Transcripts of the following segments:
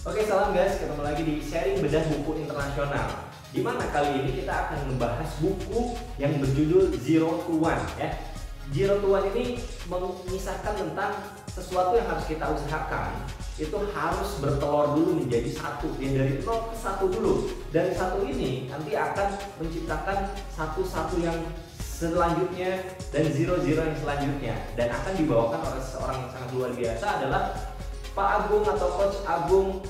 Oke, salam guys, ketemu lagi di sharing bedah buku internasional. Di mana kali ini kita akan membahas buku yang berjudul Zero to One ya. Zero to One ini mengisahkan tentang sesuatu yang harus kita usahakan itu harus bertelur dulu menjadi satu, ya dari 0 ke 1 dulu. Dan satu ini nanti akan menciptakan satu yang selanjutnya dan zero yang selanjutnya, dan akan dibawakan oleh seseorang yang sangat luar biasa adalah Pak Agung atau Coach Agung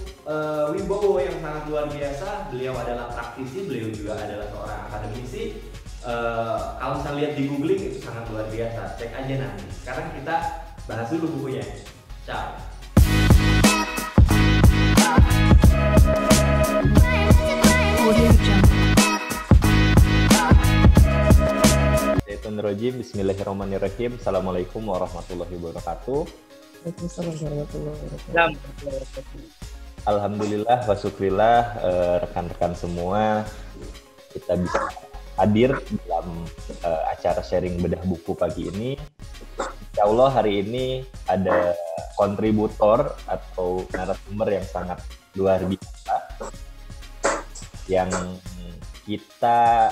Wibowo yang sangat luar biasa. Beliau adalah praktisi, beliau juga adalah seorang akademisi. Kalau misalnya lihat di googling itu sangat luar biasa, cek aja nanti. Sekarang kita bahas dulu bukunya. Ciao. Bismillahirrahmanirrahim. Assalamualaikum warahmatullahi wabarakatuh. Waalaikumsalam warahmatullahi wabarakatuh. Alhamdulillah wa syukrillah, rekan-rekan semua, kita bisa hadir dalam acara sharing bedah buku pagi ini. Insya Allah hari ini ada kontributor atau narasumber yang sangat luar biasa yang kita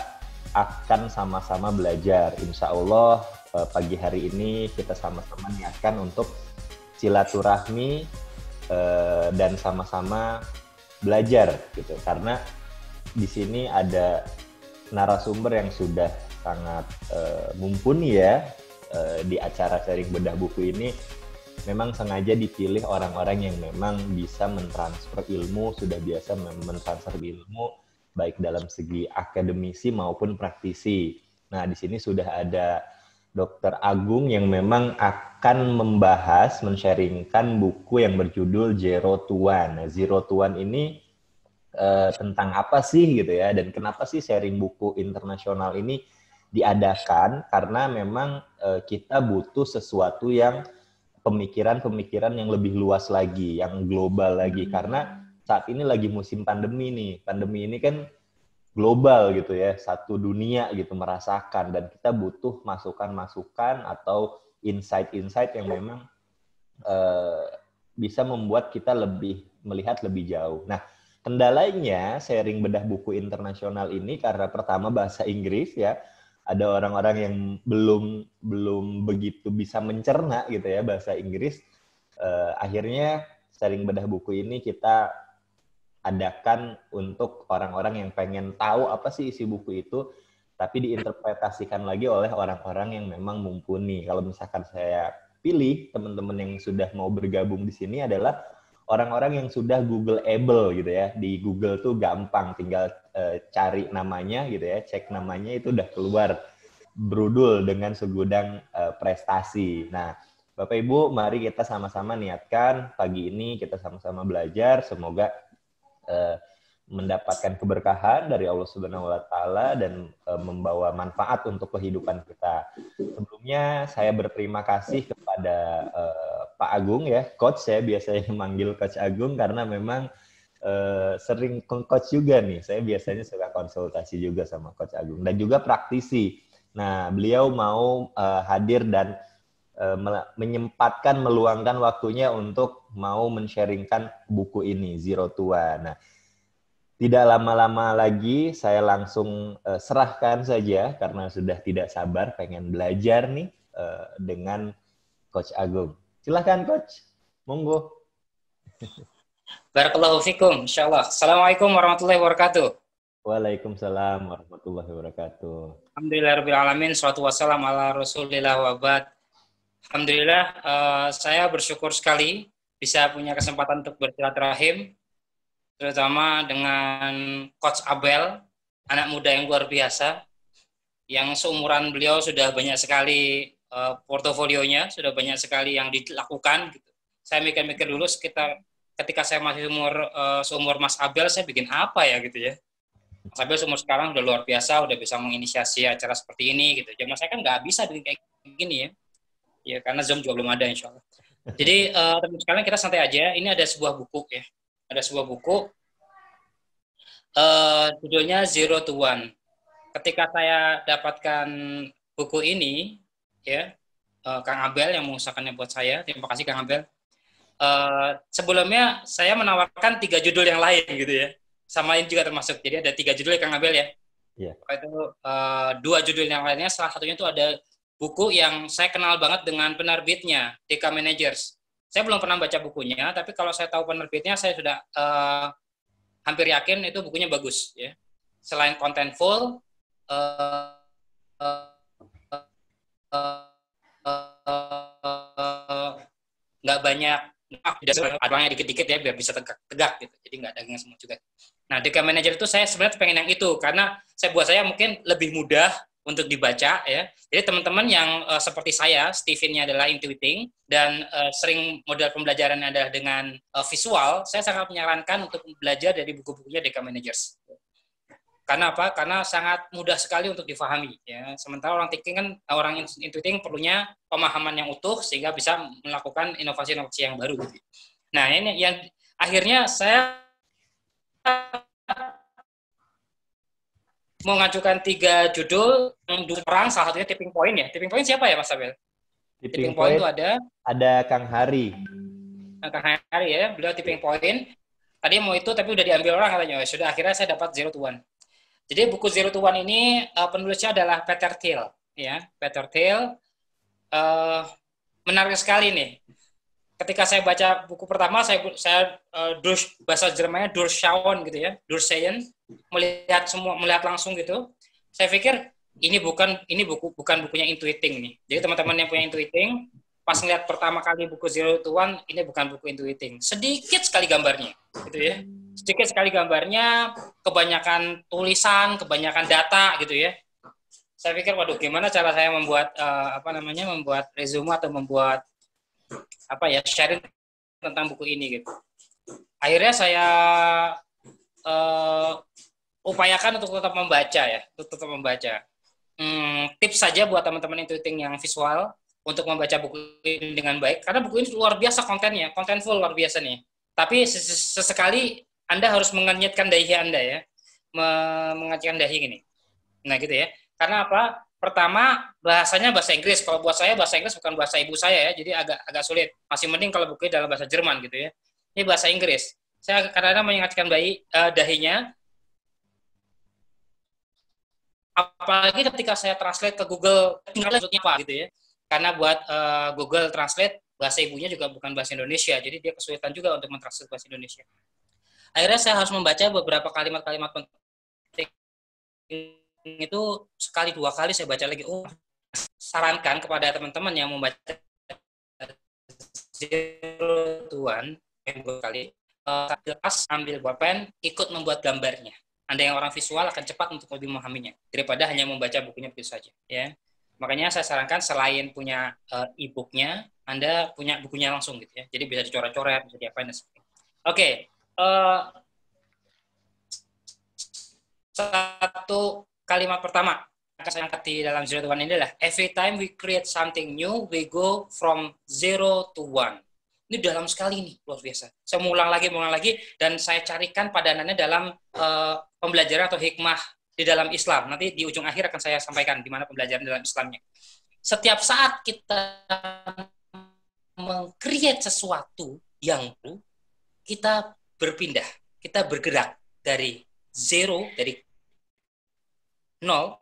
akan sama-sama belajar. Insya Allah pagi hari ini kita sama-sama niatkan untuk silaturahmi dan sama-sama belajar gitu, karena di sini ada narasumber yang sudah sangat mumpuni ya di acara sharing bedah buku ini. Memang sengaja dipilih orang-orang yang memang bisa mentransfer ilmu, sudah biasa mentransfer ilmu baik dalam segi akademisi maupun praktisi. Nah, di sini sudah ada Dr. Agung yang memang akan membahas, men-sharingkan buku yang berjudul Zero to One. Nah, Zero to One ini tentang apa sih gitu ya, dan kenapa sih sharing buku internasional ini diadakan? Karena memang kita butuh sesuatu yang pemikiran-pemikiran yang lebih luas lagi, yang global lagi, karena saat ini lagi musim pandemi nih. Pandemi ini kan global gitu ya, satu dunia gitu merasakan, dan kita butuh masukan-masukan atau insight-insight yang memang bisa membuat kita lebih melihat lebih jauh. Nah, kendalanya sharing bedah buku internasional ini karena pertama bahasa Inggris ya, ada orang-orang yang belum begitu bisa mencerna gitu ya bahasa Inggris. Akhirnya sharing bedah buku ini kita adakan untuk orang-orang yang pengen tahu apa sih isi buku itu, tapi diinterpretasikan lagi oleh orang-orang yang memang mumpuni. Kalau misalkan saya pilih teman-teman yang sudah mau bergabung di sini adalah orang-orang yang sudah Google-able gitu ya. Di Google tuh gampang, tinggal cari namanya gitu ya, cek namanya itu udah keluar brudul dengan segudang prestasi. Nah, Bapak Ibu, mari kita sama-sama niatkan pagi ini kita sama-sama belajar, semoga mendapatkan keberkahan dari Allah Subhanahu wa taala dan membawa manfaat untuk kehidupan kita. Sebelumnya saya berterima kasih kepada Pak Agung ya, coach, saya biasanya manggil Coach Agung karena memang sering coach juga nih. Saya biasanya suka konsultasi juga sama Coach Agung dan juga praktisi. Nah, beliau mau hadir dan menyempatkan, meluangkan waktunya untuk mau men-sharingkan buku ini, Zero to One. Nah, tidak lama-lama lagi, saya langsung serahkan saja, karena sudah tidak sabar pengen belajar nih dengan Coach Agung. Silahkan Coach, monggo. Barakallahu fikum, insyaallah. Assalamualaikum warahmatullahi wabarakatuh. Waalaikumsalam warahmatullahi wabarakatuh. Alhamdulillahirrahmanirrahim, salatu wassalam ala rasulillah wa ba'd. Alhamdulillah, saya bersyukur sekali bisa punya kesempatan untuk bersilaturahim, terutama dengan Coach Abel, anak muda yang luar biasa, yang seumuran beliau sudah banyak sekali portofolionya, sudah banyak sekali yang dilakukan. Gitu. Saya mikir-mikir dulu ketika saya masih seumur Mas Abel, saya bikin apa ya gitu ya. Mas Abel seumur sekarang udah luar biasa, udah bisa menginisiasi acara seperti ini gitu. Zaman saya kan nggak bisa bikin kayak gini ya. Ya, karena Zoom juga belum ada insya Allah. Jadi, teman sekalian kita santai aja. Ini ada sebuah buku ya. Ada sebuah buku. Judulnya Zero to One. Ketika saya dapatkan buku ini, ya, Kang Abel yang mengusahakannya buat saya. Terima kasih Kang Abel. sebelumnya saya menawarkan 3 judul yang lain gitu ya. Sama ini juga termasuk. Jadi ada 3 judul yang Kang Abel ya. Iya. Itu 2 judul yang lainnya, salah satunya itu ada buku yang saya kenal banget dengan penerbitnya, DK Managers. Saya belum pernah baca bukunya, tapi kalau saya tahu penerbitnya, saya sudah hampir yakin itu bukunya bagus ya. Selain contentful, nggak banyak, adanya dikit-dikit ya biar bisa tegak gitu, jadi nggak daging semua juga. Nah, DK Manager itu saya sebenarnya pengen yang itu karena buat saya mungkin lebih mudah untuk dibaca ya. Jadi teman-teman yang seperti saya, Steven-nya adalah intuiting dan sering model pembelajarannya adalah dengan visual, saya sangat menyarankan untuk belajar dari buku-bukunya DK Managers. Karena apa? Karena sangat mudah sekali untuk difahami ya. Sementara orang thinking kan, orang intuiting perlunya pemahaman yang utuh sehingga bisa melakukan inovasi-inovasi yang baru gitu. Nah, ini yang akhirnya saya mau ngajukan 3 judul yang 2 orang, salah satunya tipping point ya. Tipping point siapa ya Mas Abel? Tipping point itu ada Kang Hari. Kang Hari ya, beliau tipping point. Tadi mau itu tapi udah diambil orang katanya. Sudah, akhirnya saya dapat 0 to 1. Jadi buku 0 to 1 ini penulisnya adalah Peter Thiel ya. Peter Thiel menarik sekali nih. Ketika saya baca buku pertama, saya bahasa Jermannya Durchschauen gitu ya, Durchschauen, melihat langsung gitu. Saya pikir ini bukan bukunya Intuiting nih. Jadi teman-teman yang punya Intuiting, pas ngeliat pertama kali buku 0 to 1, ini bukan buku Intuiting. Sedikit sekali gambarnya, gitu ya. Sedikit sekali gambarnya, kebanyakan tulisan, kebanyakan data gitu ya. Saya pikir, waduh, gimana cara saya membuat membuat resume atau membuat sharing tentang buku ini gitu. Akhirnya saya upayakan untuk tetap membaca. Tips saja buat teman-teman intuiting yang visual untuk membaca buku ini dengan baik, karena buku ini luar biasa kontennya, contentful luar biasa nih. Tapi sesekali Anda harus mengenyitkan dahi Anda ya, mengenyitkan dahi gini. Nah gitu ya. Karena apa? Pertama, bahasanya bahasa Inggris. Kalau buat saya bahasa Inggris bukan bahasa ibu saya ya, jadi agak sulit. Masih mending kalau bukunya dalam bahasa Jerman gitu ya. Ini bahasa Inggris. Saya kadang-kadang mengingatkan dahinya. Apalagi ketika saya translate ke Google, maksudnya apa gitu ya. Karena buat Google Translate, bahasa ibunya juga bukan bahasa Indonesia, jadi dia kesulitan juga untuk mentranslate bahasa Indonesia. Akhirnya saya harus membaca beberapa kalimat-kalimat penting itu sekali 2 kali saya baca lagi. Sarankan kepada teman-teman yang membaca 0 to 1 kali, lepas ambil bolpen, ikut membuat gambarnya. Anda yang orang visual akan cepat untuk lebih memahaminya daripada hanya membaca bukunya begitu saja ya. Makanya saya sarankan selain punya e-booknya, Anda punya bukunya langsung gitu ya. Jadi bisa dicoret-coret, bisa diapain dan sebagainya. Oke. Satu kalimat pertama yang saya angkat di dalam 0 to 1 ini adalah every time we create something new, we go from 0 to 1. Ini dalam sekali nih, luar biasa. Saya mengulang lagi, dan saya carikan padanannya dalam pembelajaran atau hikmah di dalam Islam. Nanti di ujung akhir akan saya sampaikan di mana pembelajaran dalam Islamnya. Setiap saat kita meng-create sesuatu yang baru, kita berpindah, kita bergerak dari 0, dari 0.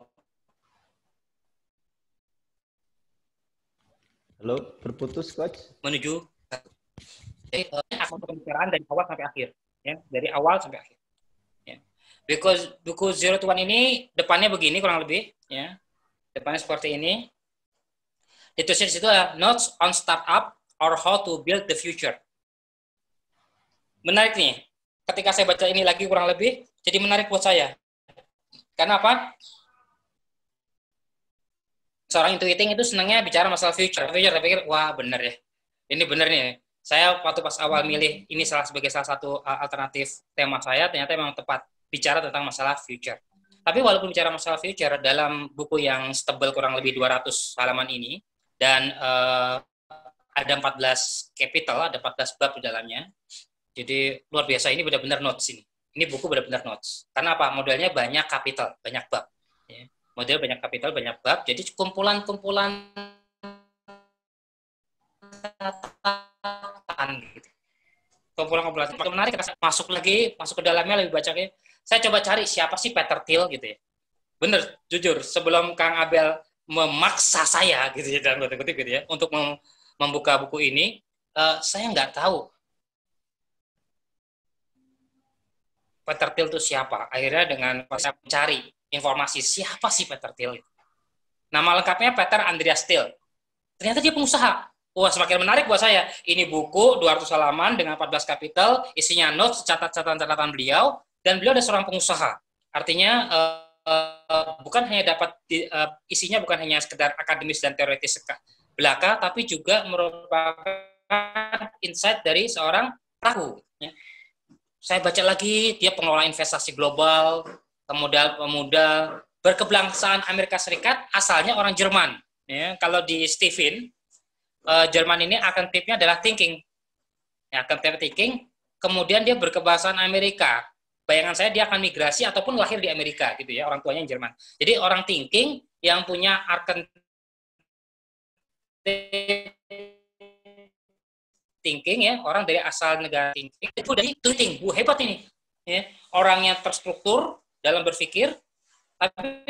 Halo, berputus coach. Menuju pembicaraan dari awal sampai akhir, ya, dari awal sampai akhir. Ya. Because buku 0 to 1 ini depannya begini kurang lebih, ya, depannya seperti ini. Ditulis di situ adalah notes on startup or how to build the future. Menarik nih, ketika saya baca ini lagi kurang lebih, jadi menarik buat saya. Karena apa? Seorang intuiting itu senangnya bicara masalah future. Saya pikir, wah bener ya, ini bener nih. Saya waktu pas awal milih ini sebagai salah satu alternatif tema saya, ternyata memang tepat bicara tentang masalah future. Tapi walaupun bicara masalah future, dalam buku yang setebal kurang lebih 200 halaman ini, dan ada 14 capital, ada 14 bab di dalamnya. Jadi luar biasa, ini benar-benar notes ini. Ini buku benar-benar notes. Karena apa? Modelnya banyak capital, banyak bab. Ya. Model banyak capital, banyak bab. Jadi kumpulan-kumpulan gitu. kumpulan makin menarik, masuk ke dalamnya lebih baca lagi. Saya coba cari siapa sih Peter Thiel gitu ya. Bener, jujur, sebelum Kang Abel memaksa saya gitu ya, dalam kutip gitu ya, untuk membuka buku ini, saya nggak tahu Peter Thiel itu siapa. Akhirnya dengan saya mencari informasi siapa sih Peter Thiel. Nama lengkapnya Peter Andreas Thiel. Ternyata dia pengusaha. Wah, semakin menarik buat saya. Ini buku 200 halaman dengan 14 kapitel, isinya notes, catatan-catatan beliau, dan beliau adalah seorang pengusaha. Artinya bukan hanya dapat isinya bukan hanya sekedar akademis dan teoritis belaka, tapi juga merupakan insight dari seorang pelaku. Ya. Saya baca lagi, dia pengelola investasi global, pemuda berkebangsaan Amerika Serikat, asalnya orang Jerman. Ya, kalau di Stephen, Jerman ini alternatifnya adalah thinking. Ya, thinking, kemudian dia berkebangsaan Amerika. Bayangan saya dia akan migrasi ataupun lahir di Amerika gitu ya, orang tuanya yang Jerman. Jadi orang thinking yang punya thinking ya, orang dari asal negara thinking itu dari thinking. Hebat ini. Ya, orangnya terstruktur dalam berpikir tapi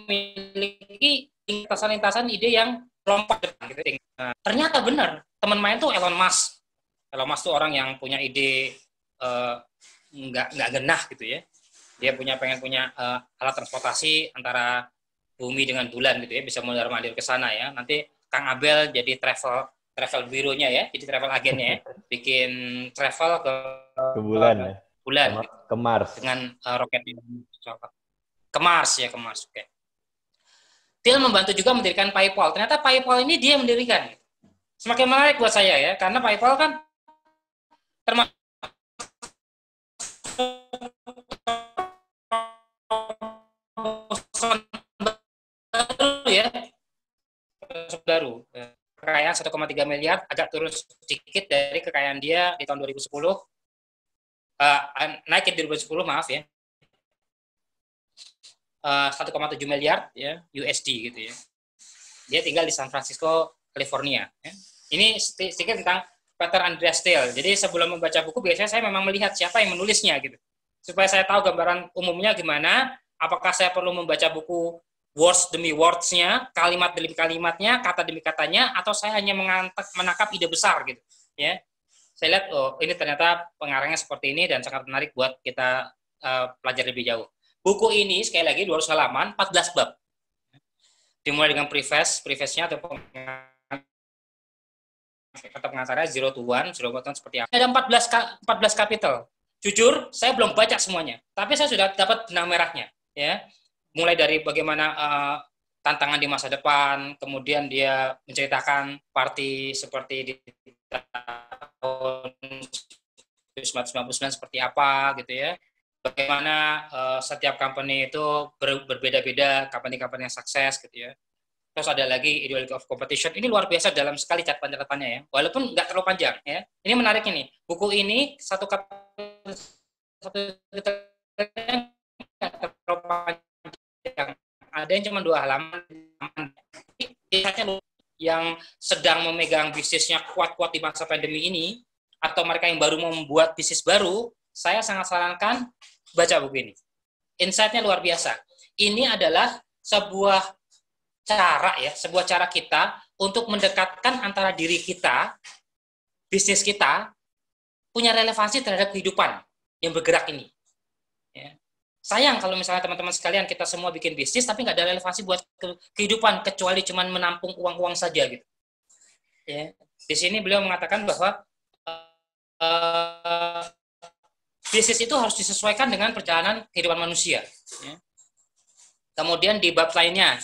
memiliki lintasan-lintasan ide yang lompat gitu. Nah, ternyata benar, teman main tuh Elon Musk. Elon Musk tuh orang yang punya ide nggak genah gitu ya. Dia pengen punya alat transportasi antara bumi dengan bulan gitu ya, bisa mondar-mandir ke sana ya. Nanti Kang Abel jadi travel bironya ya, jadi travel agennya ya, bikin travel ke bulan ya. Bulan ke Mars dengan roket ke Mars ya, ke Mars. Oke. Thiel membantu juga mendirikan PayPal. Ternyata PayPal ini dia mendirikan. Semakin menarik buat saya ya, karena PayPal kan termasuk baru ya, baru. Kekayaan 1,3 miliar, agak turun sedikit dari kekayaan dia di tahun 2010. Naik di 2010, maaf ya. 1,7 miliar ya USD gitu ya. Dia tinggal di San Francisco, California. Ya. Ini sedikit tentang Peter Andreas Thiel. Jadi sebelum membaca buku biasanya saya memang melihat siapa yang menulisnya gitu, supaya saya tahu gambaran umumnya gimana. Apakah saya perlu membaca buku words demi words-nya, kalimat demi kalimatnya, kata demi katanya, atau saya hanya menangkap ide besar gitu. Ya, saya lihat oh ini ternyata pengarangnya seperti ini dan sangat menarik buat kita pelajari lebih jauh. Buku ini sekali lagi 200 halaman, 14 bab. Dimulai dengan preface-nya atau kata pengantarnya 0 to 1 seperti apa. Ada 14 kapitel. Jujur, saya belum baca semuanya, tapi saya sudah dapat benang merahnya, ya. Mulai dari bagaimana tantangan di masa depan, kemudian dia menceritakan party seperti di tahun 1999 seperti apa gitu ya. Bagaimana setiap company itu berbeda-beda, company-company yang sukses gitu ya. Terus ada lagi ideology of competition. Ini luar biasa dalam sekali catatannya ya. Walaupun nggak terlalu panjang ya. Ini menarik ini. Buku ini satu nggak terlalu panjang. Ada yang cuma 2 halaman. Yang sedang memegang bisnisnya kuat-kuat di masa pandemi ini, atau mereka yang baru membuat bisnis baru, saya sangat sarankan baca buku ini. Insight-nya luar biasa. Ini adalah sebuah cara kita untuk mendekatkan antara diri kita, bisnis kita, punya relevansi terhadap kehidupan yang bergerak ini. Ya. Sayang kalau misalnya teman-teman sekalian kita semua bikin bisnis, tapi nggak ada relevansi buat kehidupan, kecuali cuma menampung uang-uang saja gitu. Ya. Di sini beliau mengatakan bahwa bisnis itu harus disesuaikan dengan perjalanan kehidupan manusia. Ya. Kemudian di bab lainnya,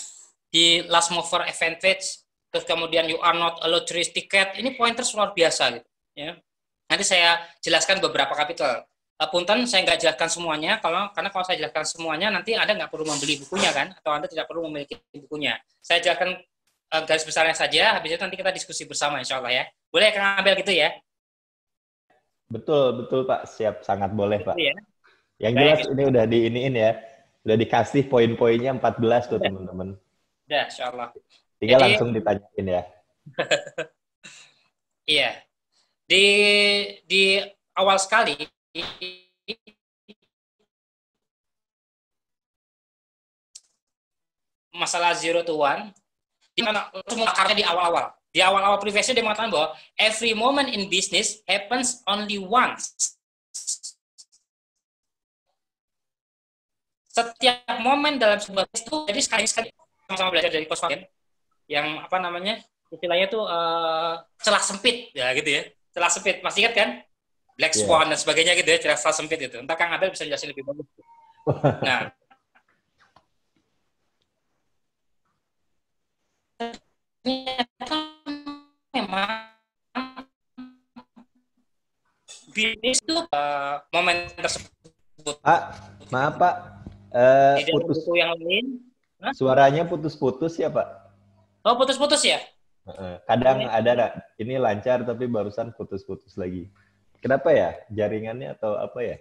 di last mover advantage, terus kemudian you are not a lottery ticket, ini pointers luar biasa gitu. Ya. Nanti saya jelaskan beberapa kapitel. Punten saya nggak jelaskan semuanya, karena kalau saya jelaskan semuanya nanti Anda nggak perlu membeli bukunya kan, atau Anda tidak perlu memiliki bukunya. Saya jelaskan garis besarnya saja, habis itu nanti kita diskusi bersama insya Allah ya. Boleh Kang Abel gitu ya? Betul Pak, siap, sangat boleh Pak. Ya. Yang jelas ini udah diiniin ya, udah dikasih poin-poinnya 14 tuh teman-teman. Udah, insya Allah. Tinggal langsung ditanyain ya. Iya. Di awal sekali masalah 0 to 1, semua akarnya di awal-awal. Di awal-awal previously dia mengatakan bahwa every moment in business happens only once. Setiap momen dalam sebuah bisnis itu, jadi sekali-sekali sama-sama belajar dari Coach Fabian, yang apa namanya, istilahnya tuh celah sempit, ya gitu ya. Celah sempit, masih ingat kan? Black Swan dan sebagainya gitu ya, celah sempit itu. Entah Kang Abel bisa jelasin lebih bagus. Nah, memang bisnis itu momen tersebut. Maaf Pak, putus. Buku yang lain. Suaranya putus-putus ya Pak? Oh, putus-putus ya? Kadang ada, ini lancar tapi barusan putus-putus lagi. Kenapa ya? Jaringannya atau apa ya?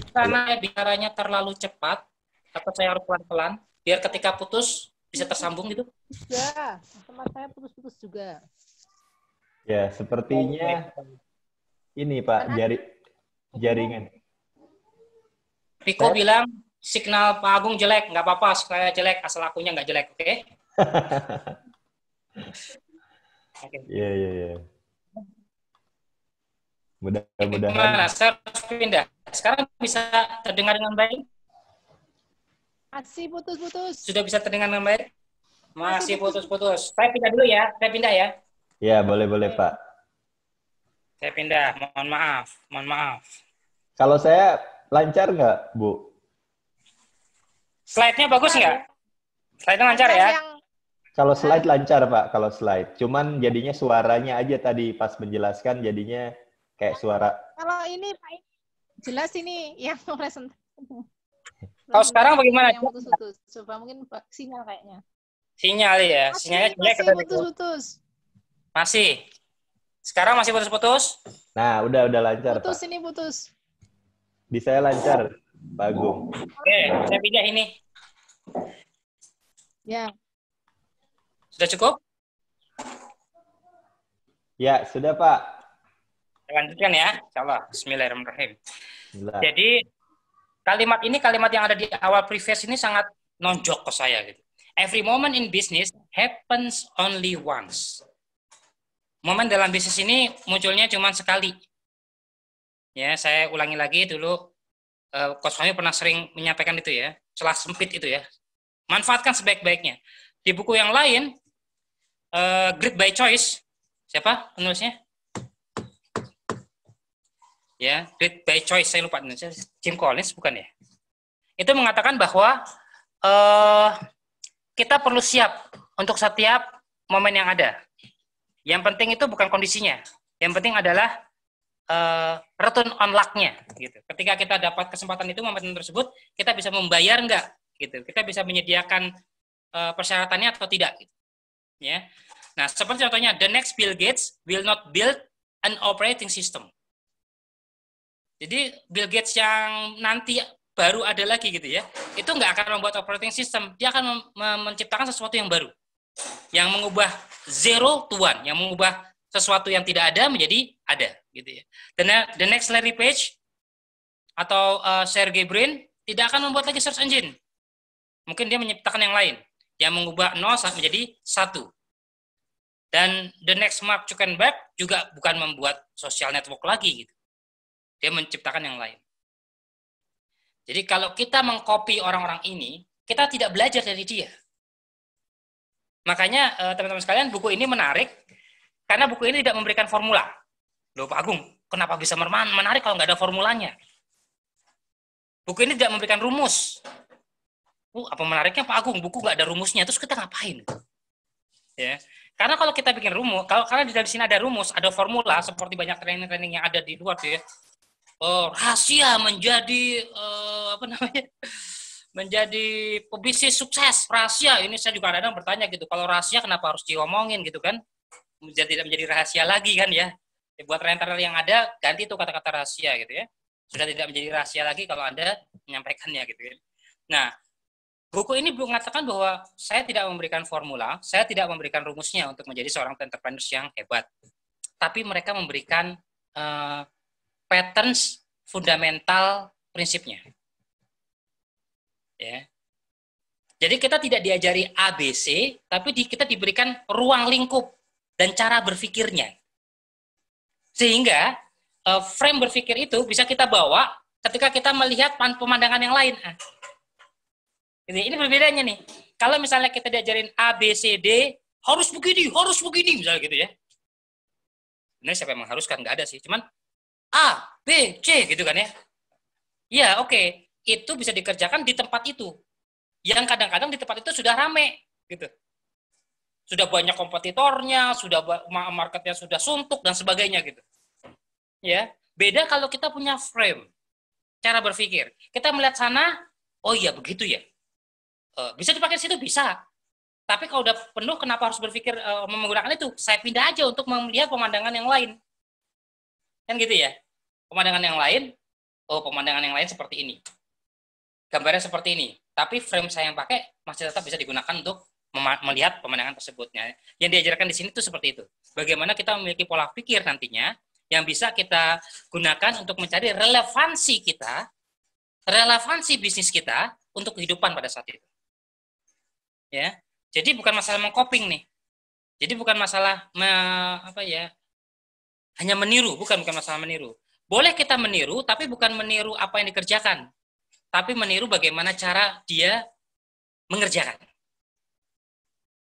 Karena bicaranya terlalu cepat, atau saya harus pelan-pelan, biar ketika putus bisa tersambung gitu? Ya, teman saya putus-putus juga. Ya, sepertinya ini Pak, jaringan. Piko bilang, signal Pak Agung jelek, nggak apa-apa, saya jelek, asal akunya nggak jelek, oke? Iya. Mudah-mudahan. Gimana? Saya harus pindah. Sekarang bisa terdengar dengan baik? Masih putus-putus. Sudah bisa terdengar dengan baik? Masih putus-putus. Saya pindah dulu ya. Saya pindah ya. Ya, boleh Pak. Saya pindah. Mohon maaf. Kalau saya lancar nggak, Bu? Slide-nya bagus nggak? Slide-nya lancar ya? Kalau slide lancar, Pak. Kalau slide. Cuman jadinya suaranya aja tadi pas menjelaskan jadinya kayak suara. Kalau ini Pak, jelas ini yang presentasi. Kalau sekarang bagaimana? Yang putus-putus. Coba mungkin sinyal kayaknya. Sinyal ya. Sinyalnya jelek. Masih putus-putus. Masih. Sekarang masih putus-putus? Nah, udah lancar, putus, Pak. Ini putus. Di saya lancar, Pak Agung. Oke, saya pindah ini. Ya. Sudah cukup? Ya, sudah, Pak. Saya lanjutkan ya. Insyaallah. Bismillahirrahmanirrahim. Jadi, kalimat yang ada di awal previous ini sangat nonjok ke saya gitu. Every moment in business happens only once. Momen dalam bisnis ini munculnya cuma sekali. Ya, saya ulangi lagi dulu. Coach Fahmi pernah sering menyampaikan itu ya, celah sempit itu ya. Manfaatkan sebaik-baiknya. Di buku yang lain, Great by Choice, siapa penulisnya? Ya, Great by Choice, saya lupa penulisnya, Jim Collins bukan ya? Itu mengatakan bahwa kita perlu siap untuk setiap momen yang ada. Yang penting itu bukan kondisinya. Yang penting adalah return on luck-nya. Gitu. Ketika kita dapat kesempatan itu, momen tersebut, kita bisa membayar nggak? Gitu. Kita bisa menyediakan persyaratannya atau tidak. Gitu. Ya. Nah, seperti contohnya, the next Bill Gates will not build an operating system. Jadi, Bill Gates yang nanti baru ada lagi gitu ya, itu nggak akan membuat operating system, dia akan menciptakan sesuatu yang baru, yang mengubah 0 to 1, yang mengubah sesuatu yang tidak ada menjadi ada, gitu ya. The next Larry Page atau Sergey Brin tidak akan membuat lagi search engine, mungkin dia menciptakan yang lain, yang mengubah 0 menjadi 1. Dan the next Mark Zuckerberg juga bukan membuat social network lagi, gitu. Dia menciptakan yang lain. Jadi kalau kita mengcopy orang-orang ini, kita tidak belajar dari dia. Makanya teman-teman sekalian, buku ini menarik karena buku ini tidak memberikan formula. Loh Pak Agung, kenapa bisa menarik kalau nggak ada formulanya? Buku ini tidak memberikan rumus. Apa menariknya Pak Agung? Buku nggak ada rumusnya, terus kita ngapain? Ya, karena kalau kita bikin rumus, karena di sini ada rumus, ada formula, seperti banyak training-training yang ada di luar tuh ya. Rahasia menjadi menjadi pebisnis sukses, rahasia. Ini saya juga kadang bertanya gitu, kalau rahasia kenapa harus diomongin gitu kan? Tidak menjadi rahasia lagi kan ya. Buat rental yang ada, ganti tuh kata-kata rahasia gitu ya. Sudah tidak menjadi rahasia lagi kalau Anda menyampaikannya gitu ya. Nah, buku ini mengatakan bahwa saya tidak memberikan formula, saya tidak memberikan rumusnya untuk menjadi seorang entrepreneur yang hebat. Tapi mereka memberikan patterns fundamental prinsipnya. Ya. Jadi kita tidak diajari ABC, tapi kita diberikan ruang lingkup dan cara berpikirnya. Sehingga frame berpikir itu bisa kita bawa ketika kita melihat pemandangan yang lain. Ini perbedaannya nih. Kalau misalnya kita diajarin A, B, C, D, harus begini, misalnya gitu ya. Sebenarnya siapa yang mengharuskan? Nggak ada sih. Cuman A, B, C gitu kan ya. Ya oke. Itu bisa dikerjakan di tempat itu. Yang kadang-kadang di tempat itu sudah rame. Gitu. Sudah banyak kompetitornya, sudah marketnya sudah suntuk, dan sebagainya gitu. Ya, beda kalau kita punya frame. Cara berpikir. Kita melihat sana, oh iya begitu ya. Bisa dipakai di situ? Bisa. Tapi kalau udah penuh, kenapa harus berpikir menggunakan itu? Saya pindah aja untuk melihat pemandangan yang lain. Kan gitu ya? Pemandangan yang lain, pemandangan yang lain seperti ini. Gambarnya seperti ini. Tapi frame saya yang pakai masih tetap bisa digunakan untuk melihat pemandangan tersebutnya. Yang diajarkan di sini tuh seperti itu. Bagaimana kita memiliki pola pikir nantinya yang bisa kita gunakan untuk mencari relevansi kita, relevansi bisnis kita untuk kehidupan pada saat itu. Ya, jadi bukan masalah mengcopying nih. Jadi bukan masalah hanya meniru, bukan masalah meniru. Boleh kita meniru, tapi bukan meniru apa yang dikerjakan, tapi meniru bagaimana cara dia mengerjakan.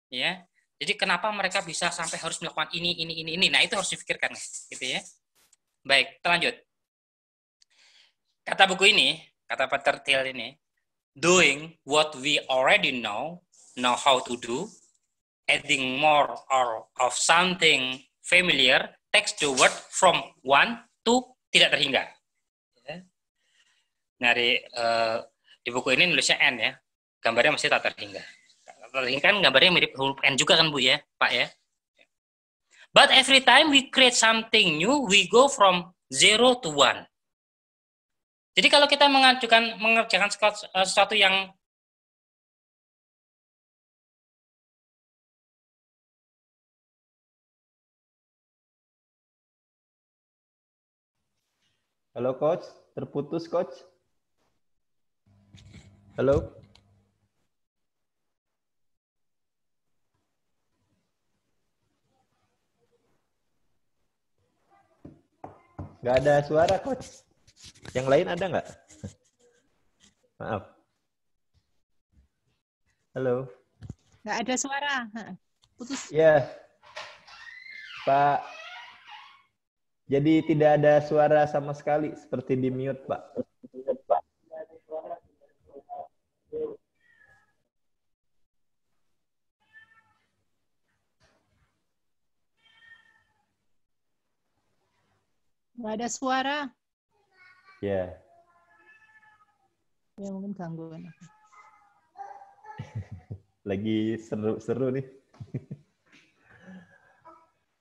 Ya, jadi kenapa mereka bisa sampai harus melakukan ini. Nah, itu harus difikirkan, gitu ya. Baik, kita lanjut. Kata buku ini, kata Peter Thiel ini, doing what we already know how to do, adding more or of something familiar takes the word from one to tidak terhingga. Nah, di buku ini nulisnya N ya, gambarnya masih tak terhingga. Terhingga kan gambarnya mirip huruf N juga kan Bu ya, Pak ya. But every time we create something new, we go from 0 to 1. Jadi kalau kita mengerjakan sesuatu yang Halo Coach, terputus Coach. Halo. Nggak ada suara Coach. Yang lain ada nggak? Maaf. Halo. Nggak ada suara. Putus. Ya. Pak. Jadi tidak ada suara sama sekali, seperti di mute, Pak. Nggak ada suara. Ya. Ya mungkin gangguan. Lagi seru-seru nih.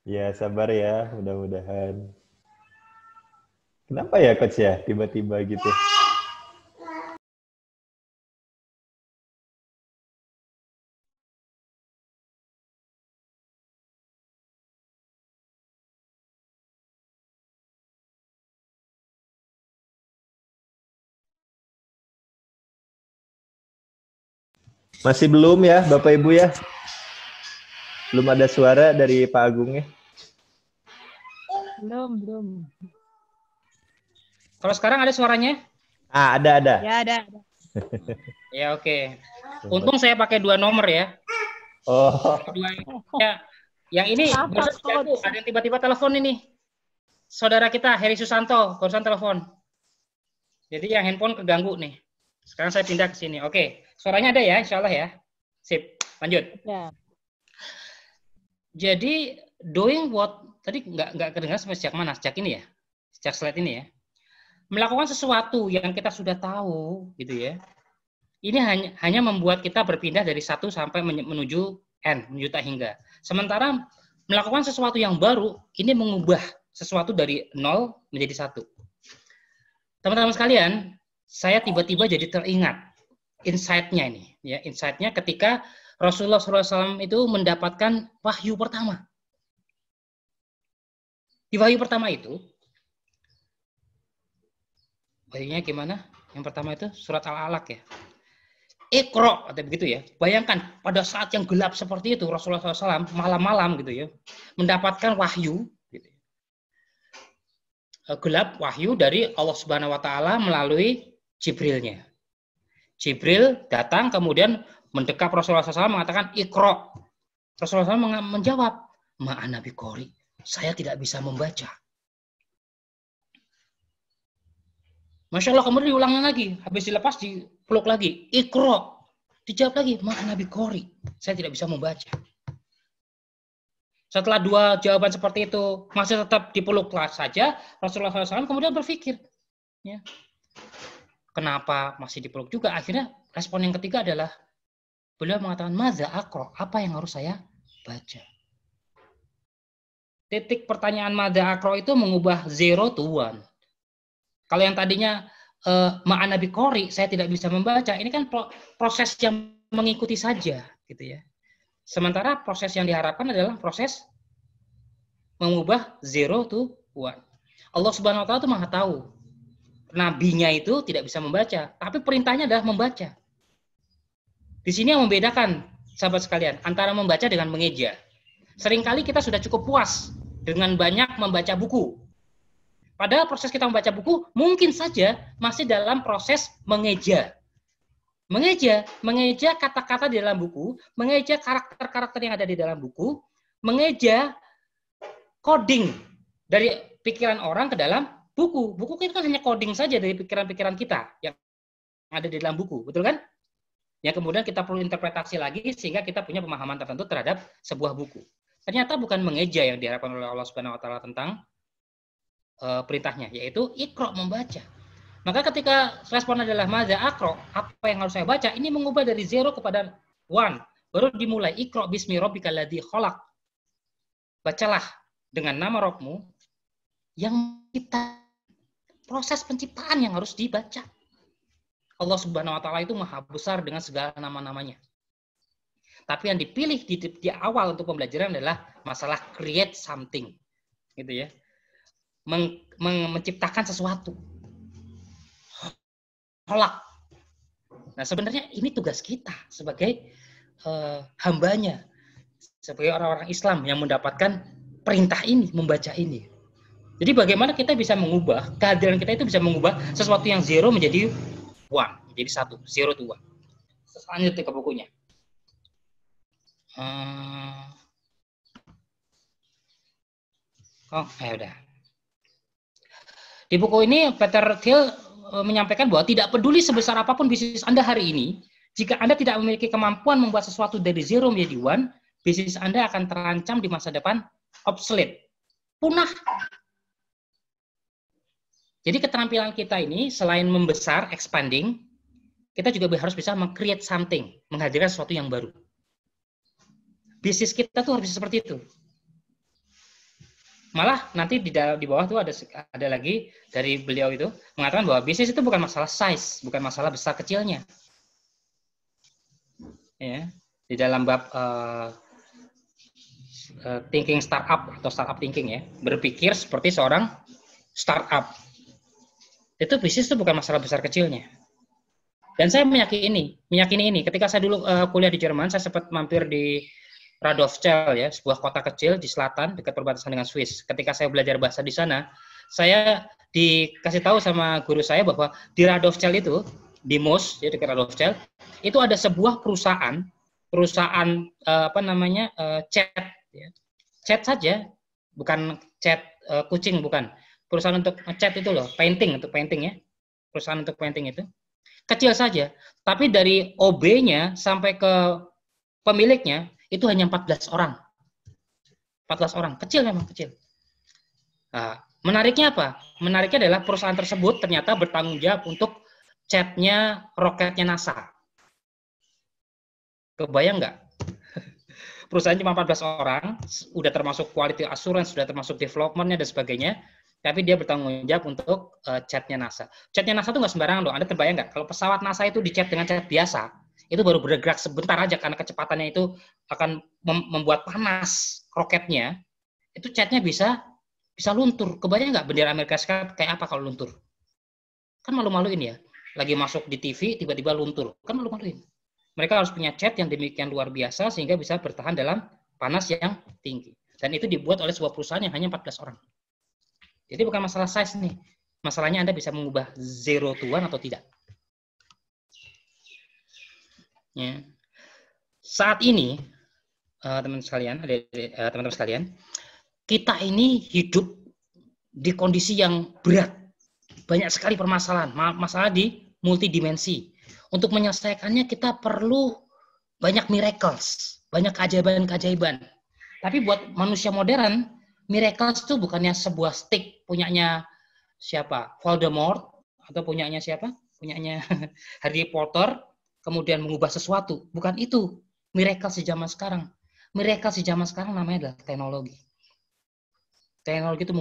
Ya, sabar ya, mudah-mudahan. Kenapa ya, Coach ya, tiba-tiba gitu? Masih belum ya, Bapak Ibu ya? Belum ada suara dari Pak Agung ya? Belum. Kalau sekarang ada suaranya? Ada. Ya, ada. Ya, oke. Untung saya pakai 2 nomor ya. Oh. Ya. Yang ini ada yang tiba-tiba telepon ini. Saudara kita, Heri Susanto, barusan telepon. Jadi yang handphone keganggu nih. Sekarang saya pindah ke sini. Oke, suaranya ada ya, insya Allah ya. Sip, lanjut. Ya. Jadi doing what tadi nggak kedengaran sampai sejak mana? Sejak ini ya, sejak slide ini ya. Melakukan sesuatu yang kita sudah tahu, gitu ya. Ini hanya membuat kita berpindah dari 1 sampai menuju N, menuju tak hingga. Sementara melakukan sesuatu yang baru, ini mengubah sesuatu dari 0 menjadi 1. Teman-teman sekalian, saya tiba-tiba jadi teringat insight-nya ini, ya, insight-nya ketika Rasulullah SAW itu mendapatkan wahyu pertama. Di wahyu pertama itu, wahyunya gimana? Yang pertama itu surat Al-Alaq ya. Iqra, atau begitu ya. Bayangkan pada saat yang gelap seperti itu Rasulullah SAW malam-malam gitu ya, mendapatkan wahyu. Gitu. Gelap wahyu dari Allah Subhanahu Wa Taala melalui Jibrilnya. Jibril datang kemudian mendekap Rasulullah SAW mengatakan Iqra. Rasulullah SAW menjawab, Ma'ana biqori, saya tidak bisa membaca. Masya Allah, kemudian diulangin lagi, habis dilepas dipeluk lagi, Iqra. Dijawab lagi, Ma'ana biqori, saya tidak bisa membaca. Setelah dua jawaban seperti itu masih tetap dipeluk saja, Rasulullah SAW kemudian berpikir, ya, kenapa masih dipeluk juga? Akhirnya respon yang ketiga adalah beliau mengatakan, Madza aqra, apa yang harus saya baca? Titik pertanyaan Madza aqra itu mengubah 0 to 1. Kalau yang tadinya Ma'ana biqori, saya tidak bisa membaca, ini kan proses yang mengikuti saja, gitu ya. Sementara proses yang diharapkan adalah proses mengubah 0 to 1. Allah Subhanahu Wa Taala itu Maha tahu. Nabinya itu tidak bisa membaca, tapi perintahnya adalah membaca. Di sini yang membedakan, sahabat sekalian, antara membaca dengan mengeja. Seringkali kita sudah cukup puas dengan banyak membaca buku. Padahal proses kita membaca buku mungkin saja masih dalam proses mengeja. Mengeja kata-kata di dalam buku, mengeja karakter-karakter yang ada di dalam buku, mengeja coding dari pikiran orang ke dalam buku. Buku itu kan hanya coding saja dari pikiran-pikiran kita yang ada di dalam buku, betul kan? Ya, kemudian kita perlu interpretasi lagi sehingga kita punya pemahaman tertentu terhadap sebuah buku. Ternyata bukan mengeja yang diharapkan oleh Allah Subhanahu Wa Taala tentang perintahnya, yaitu Iqra, membaca. Maka ketika respon adalah Madza aqra, apa yang harus saya baca, ini mengubah dari 0 kepada 1. Baru dimulai, Iqra bismi rabbikal ladzi khalaq. Bacalah dengan nama Rabbmu yang kita, proses penciptaan yang harus dibaca. Allah Subhanahu Wa Taala itu maha besar dengan segala nama-namanya. Tapi yang dipilih di awal untuk pembelajaran adalah masalah create something, gitu ya, menciptakan sesuatu. Kholak. Nah, sebenarnya ini tugas kita sebagai hambanya, sebagai orang-orang Islam yang mendapatkan perintah ini, membaca ini. Jadi bagaimana kita bisa mengubah, kehadiran kita itu bisa mengubah sesuatu yang 0 menjadi 1, menjadi 1, 0 to 1. Selanjutnya ke bukunya. Udah. Di buku ini Peter Thiel menyampaikan bahwa tidak peduli sebesar apapun bisnis Anda hari ini, jika Anda tidak memiliki kemampuan membuat sesuatu dari 0 menjadi 1, bisnis Anda akan terancam di masa depan obsolete, punah. Jadi keterampilan kita ini selain membesar, expanding, kita juga harus bisa meng-create something, menghadirkan sesuatu yang baru. Bisnis kita tuh harus seperti itu. Malah nanti di bawah tuh ada lagi dari beliau itu mengatakan bahwa bisnis itu bukan masalah size, bukan masalah besar kecilnya. Ya, di dalam bab thinking startup atau startup thinking ya, berpikir seperti seorang startup. Itu bisnis itu bukan masalah besar kecilnya. Dan saya meyakini ini. Ketika saya dulu kuliah di Jerman, saya sempat mampir di Radolfzell ya, sebuah kota kecil di selatan dekat perbatasan dengan Swiss. Ketika saya belajar bahasa di sana, saya dikasih tahu sama guru saya bahwa di Radolfzell itu, di Moos, ya dekat Radolfzell, itu ada sebuah perusahaan cat, ya. Cat saja, bukan cat kucing, bukan. Perusahaan untuk cat itu loh, painting ya. Perusahaan untuk painting itu kecil saja, tapi dari OB-nya sampai ke pemiliknya itu hanya 14 orang. 14 orang, kecil memang kecil. Nah, menariknya apa? Menariknya adalah perusahaan tersebut ternyata bertanggung jawab untuk catnya roketnya NASA. Kebayang nggak? Perusahaan cuma 14 orang, udah termasuk quality assurance, sudah termasuk development-nya dan sebagainya. tapi dia bertanggung jawab untuk chatnya NASA. Chatnya NASA itu nggak sembarangan loh. Anda terbayang nggak kalau pesawat NASA itu di-chat dengan chat biasa, itu baru bergerak sebentar aja karena kecepatannya itu akan membuat panas roketnya, itu chatnya bisa luntur. Kebayang nggak bendera Amerika Serikat kayak apa kalau luntur? Kan malu-maluin ya. Lagi masuk di TV tiba-tiba luntur, kan malu-maluin. Mereka harus punya chat yang demikian luar biasa sehingga bisa bertahan dalam panas yang tinggi. Dan itu dibuat oleh sebuah perusahaan yang hanya 14 orang. Jadi bukan masalah size nih. Masalahnya Anda bisa mengubah 0 to 1 atau tidak. Ya. Saat ini, teman-teman sekalian, kita ini hidup di kondisi yang berat. Banyak sekali permasalahan, masalah di multidimensi. Untuk menyelesaikannya kita perlu banyak miracles, banyak keajaiban-keajaiban. Tapi buat manusia modern, miracles itu bukannya sebuah stick punyanya siapa? Voldemort atau punyanya siapa? Punyanya Harry Potter, kemudian mengubah sesuatu. Bukan itu miracles di zaman sekarang. Miracles di zaman sekarang namanya adalah teknologi. Teknologi itu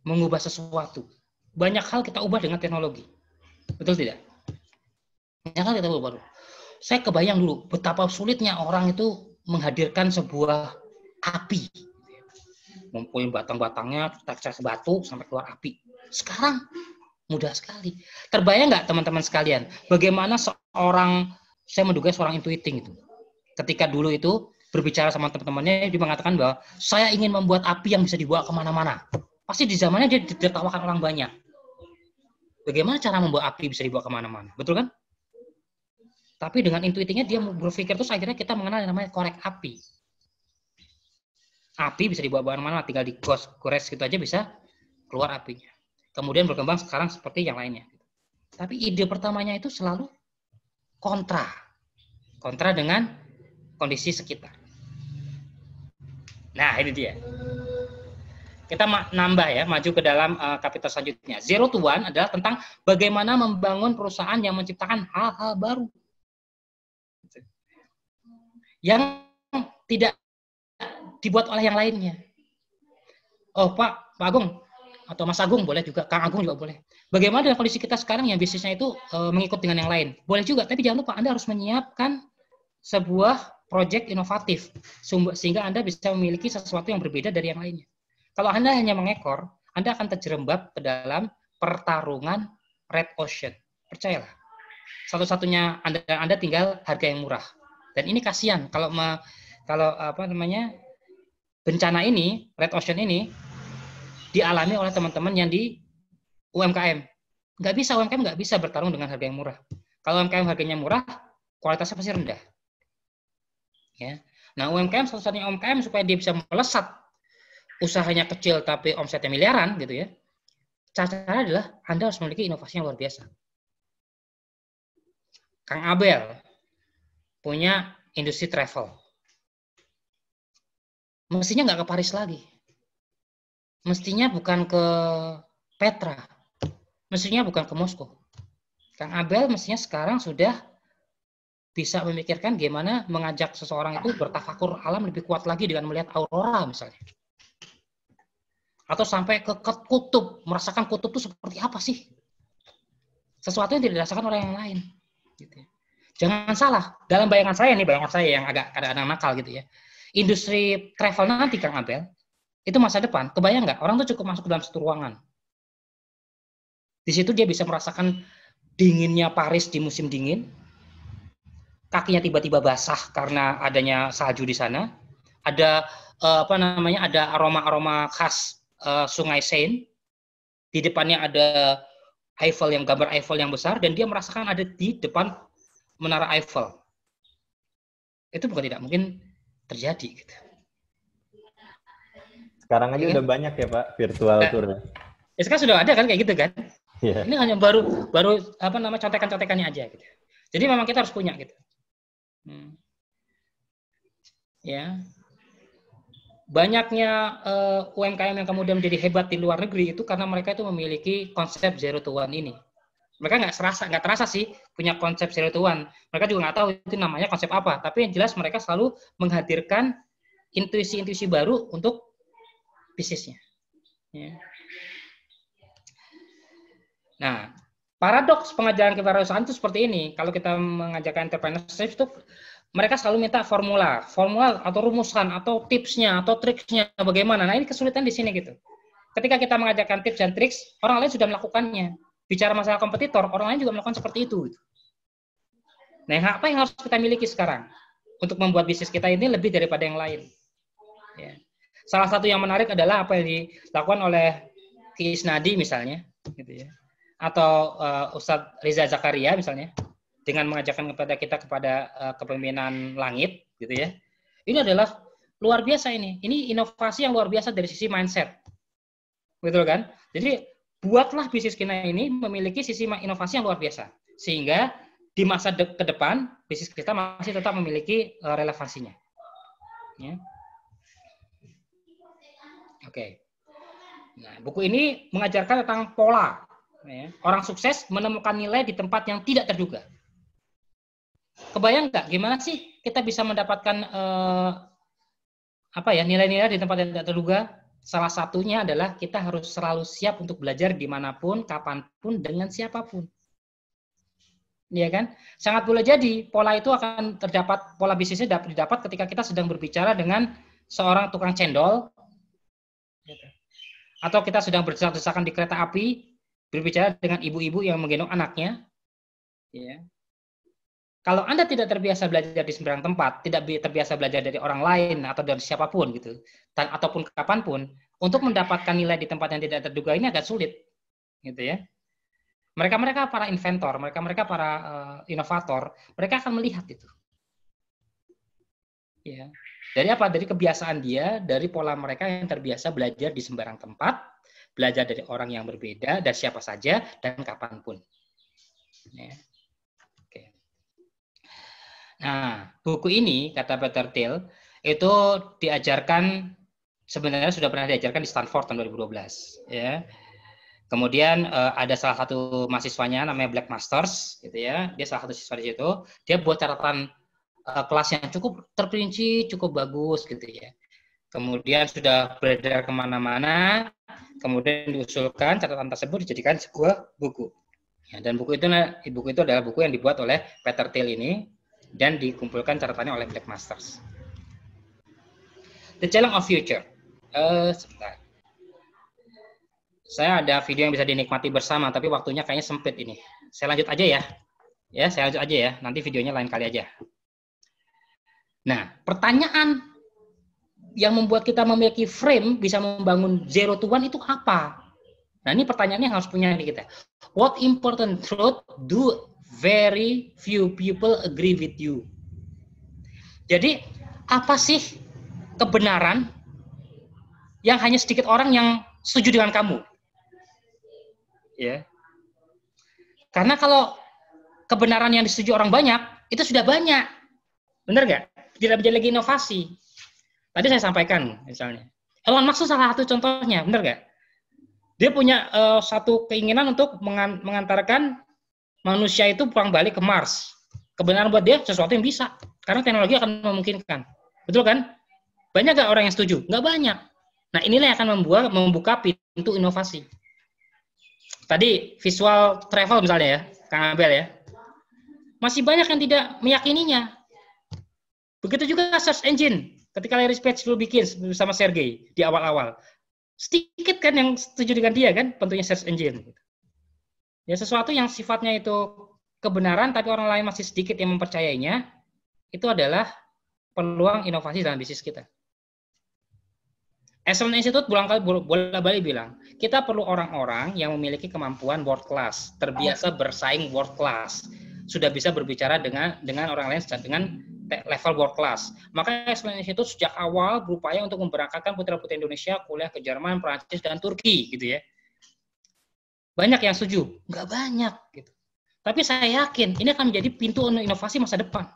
mengubah sesuatu. Banyak hal kita ubah dengan teknologi. Betul tidak? Banyak hal kita ubah. Saya kebayang dulu betapa sulitnya orang itu menghadirkan sebuah api. Ngumpulin batang-batangnya, cas batu sampai keluar api. Sekarang mudah sekali. Terbayang nggak teman-teman sekalian, bagaimana saya menduga seorang intuiting itu. Ketika dulu itu berbicara sama teman-temannya, dia mengatakan bahwa saya ingin membuat api yang bisa dibawa kemana-mana. Pasti di zamannya dia ditertawakan orang banyak. Bagaimana cara membawa api bisa dibawa kemana-mana? Betul kan? Tapi dengan intuitifnya dia berpikir terus akhirnya kita mengenal yang namanya korek api. Api bisa dibawa kemana-mana, tinggal digores gitu aja bisa keluar apinya. Kemudian berkembang sekarang seperti yang lainnya. Tapi ide pertamanya itu selalu kontra dengan kondisi sekitar. Nah ini dia. Kita nambah ya, maju ke dalam kapital selanjutnya. 0 to 1 adalah tentang bagaimana membangun perusahaan yang menciptakan hal-hal baru. Yang tidak dibuat oleh yang lainnya. Oh Pak Agung, atau Mas Agung boleh juga, Kang Agung juga boleh. Bagaimana dengan kondisi kita sekarang yang bisnisnya itu mengikut dengan yang lain? Boleh juga, tapi jangan lupa Anda harus menyiapkan sebuah proyek inovatif, sehingga Anda bisa memiliki sesuatu yang berbeda dari yang lainnya. Kalau Anda hanya mengekor, Anda akan terjerembab ke dalam pertarungan red ocean. Percayalah. Satu-satunya Anda tinggal harga yang murah. Dan ini kasihan kalau bencana ini, red ocean ini dialami oleh teman-teman yang di UMKM. UMKM nggak bisa bertarung dengan harga yang murah. Kalau UMKM harganya murah, kualitasnya pasti rendah. Ya. Nah, UMKM satu-satunya UMKM supaya dia bisa melesat, usahanya kecil tapi omsetnya miliaran gitu ya. Caranya adalah Anda harus memiliki inovasi yang luar biasa. Kang Abel punya industri travel. Mestinya nggak ke Paris lagi. Mestinya bukan ke Petra. Mestinya bukan ke Moskow. Kang Abel mestinya sekarang sudah bisa memikirkan gimana mengajak seseorang itu bertafakur alam lebih kuat lagi dengan melihat aurora misalnya. Atau sampai ke kutub, merasakan kutub itu seperti apa sih? Sesuatu yang tidak dirasakan oleh yang lain. Gitu ya. Jangan salah, dalam bayangan saya yang agak kadang-kadang nakal gitu ya. Industri travel nanti Kang Abel, itu masa depan, kebayang nggak? Orang tuh cukup masuk ke dalam satu ruangan. Di situ dia bisa merasakan dinginnya Paris di musim dingin, kakinya tiba-tiba basah karena adanya salju di sana, ada ada aroma-aroma khas Sungai Seine, di depannya ada gambar Eiffel yang besar, dan dia merasakan ada di depan Menara Eiffel. Itu bukan tidak mungkin terjadi. Gitu. Sekarang aja udah banyak ya Pak virtual tour. Ya sekarang sudah ada kan kayak gitu kan. Yeah. Ini hanya baru contekan-contekannya aja. Gitu. Jadi memang kita harus punya gitu. Ya. Banyaknya UMKM yang kemudian menjadi hebat di luar negeri itu karena mereka itu memiliki konsep 0 to 1 ini. Mereka nggak terasa sih punya konsep 0 to 1. Mereka juga nggak tahu itu namanya konsep apa. Tapi yang jelas mereka selalu menghadirkan intuisi-intuisi baru untuk bisnisnya. Ya. Nah, paradoks pengajaran kewirausahaan itu seperti ini. Kalau kita mengajarkan entrepreneurship itu mereka selalu minta formula atau rumusan atau tipsnya atau triksnya bagaimana. Nah, ini kesulitan di sini gitu. Ketika kita mengajarkan tips dan triks, orang lain sudah melakukannya. Bicara masalah kompetitor, orang lain juga melakukan seperti itu. Nah, apa yang harus kita miliki sekarang untuk membuat bisnis kita ini lebih daripada yang lain? Ya. Salah satu yang menarik adalah apa yang dilakukan oleh Ki Isnadi misalnya, gitu ya, atau Ustadz Riza Zakaria misalnya, dengan mengajarkan kepada kepemimpinan langit, gitu ya. Ini adalah luar biasa ini. Ini inovasi yang luar biasa dari sisi mindset. Betul kan? Jadi buatlah bisnis kita ini memiliki sisi inovasi yang luar biasa, sehingga di masa ke depan bisnis kita masih tetap memiliki relevansinya. Ya. Oke. Nah, buku ini mengajarkan tentang pola. Ya. Orang sukses menemukan nilai di tempat yang tidak terduga. Kebayang nggak gimana sih kita bisa mendapatkan nilai-nilai di tempat yang tidak terduga? Salah satunya adalah kita harus selalu siap untuk belajar dimanapun, kapanpun, dengan siapapun. Iya kan? Sangat boleh jadi pola itu akan terdapat, pola bisnisnya dapat didapat ketika kita sedang berbicara dengan seorang tukang cendol, atau kita sedang berdesak-desakan di kereta api, berbicara dengan ibu-ibu yang menggendong anaknya. Ya. Kalau Anda tidak terbiasa belajar di sembarang tempat, tidak terbiasa belajar dari orang lain atau dari siapapun gitu, ataupun kapanpun, untuk mendapatkan nilai di tempat yang tidak terduga ini agak sulit, gitu ya. Mereka para inventor, mereka para inovator, mereka akan melihat itu. Ya. Dari apa? Dari kebiasaan dia, dari pola mereka yang terbiasa belajar di sembarang tempat, belajar dari orang yang berbeda, dari siapa saja dan kapanpun. Ya. Nah, buku ini, kata Peter Thiel, itu diajarkan, sebenarnya sudah pernah diajarkan di Stanford tahun 2012. Ya. Kemudian ada salah satu mahasiswanya, namanya Black Masters, gitu ya. Dia salah satu siswa di situ. Dia buat catatan kelas yang cukup terperinci, cukup bagus, gitu ya. Kemudian sudah beredar kemana-mana, kemudian diusulkan catatan tersebut dijadikan sebuah buku. Ya, dan buku itu adalah buku yang dibuat oleh Peter Thiel ini, dan dikumpulkan catatannya oleh Black Masters. The Challenge of Future. Sebentar. Saya ada video yang bisa dinikmati bersama, tapi waktunya kayaknya sempit ini. Saya lanjut aja ya. Saya lanjut aja ya. Nanti videonya lain kali aja. Nah, pertanyaan yang membuat kita memiliki frame bisa membangun zero to one itu apa? Nah, ini pertanyaannya yang harus punya di kita. What important truth do very few people agree with you? Jadi, apa sih kebenaran yang hanya sedikit orang yang setuju dengan kamu? Ya. Karena kalau kebenaran yang disetujui orang banyak, itu sudah banyak. Benar nggak? Tidak menjadi lagi inovasi. Tadi saya sampaikan, misalnya. Elon Musk itu salah satu contohnya, benar nggak? Dia punya satu keinginan untuk mengantarkan manusia itu pulang balik ke Mars. Kebenaran buat dia sesuatu yang bisa. Karena teknologi akan memungkinkan. Betul kan? Banyak nggak orang yang setuju? Nggak banyak. Nah, inilah yang akan membuka pintu inovasi. Tadi visual travel misalnya ya, Kang Abel ya. Masih banyak yang tidak meyakininya. Begitu juga search engine. Ketika Larry Page dulu bikin bersama Sergey di awal-awal. Sedikit kan yang setuju dengan dia kan, tentunya search engine. Ya, sesuatu yang sifatnya itu kebenaran tapi orang lain masih sedikit yang mempercayainya, itu adalah peluang inovasi dalam bisnis kita. Excellence Institute bolak-balik bilang, kita perlu orang-orang yang memiliki kemampuan world class, terbiasa bersaing world class, sudah bisa berbicara dengan orang lain dengan level world class. Maka Excellence Institute sejak awal berupaya untuk memberangkatkan putra-putri Indonesia kuliah ke Jerman, Prancis, dan Turki, gitu ya. Banyak yang setuju? Nggak banyak. Gitu. Tapi saya yakin ini akan menjadi pintu inovasi masa depan.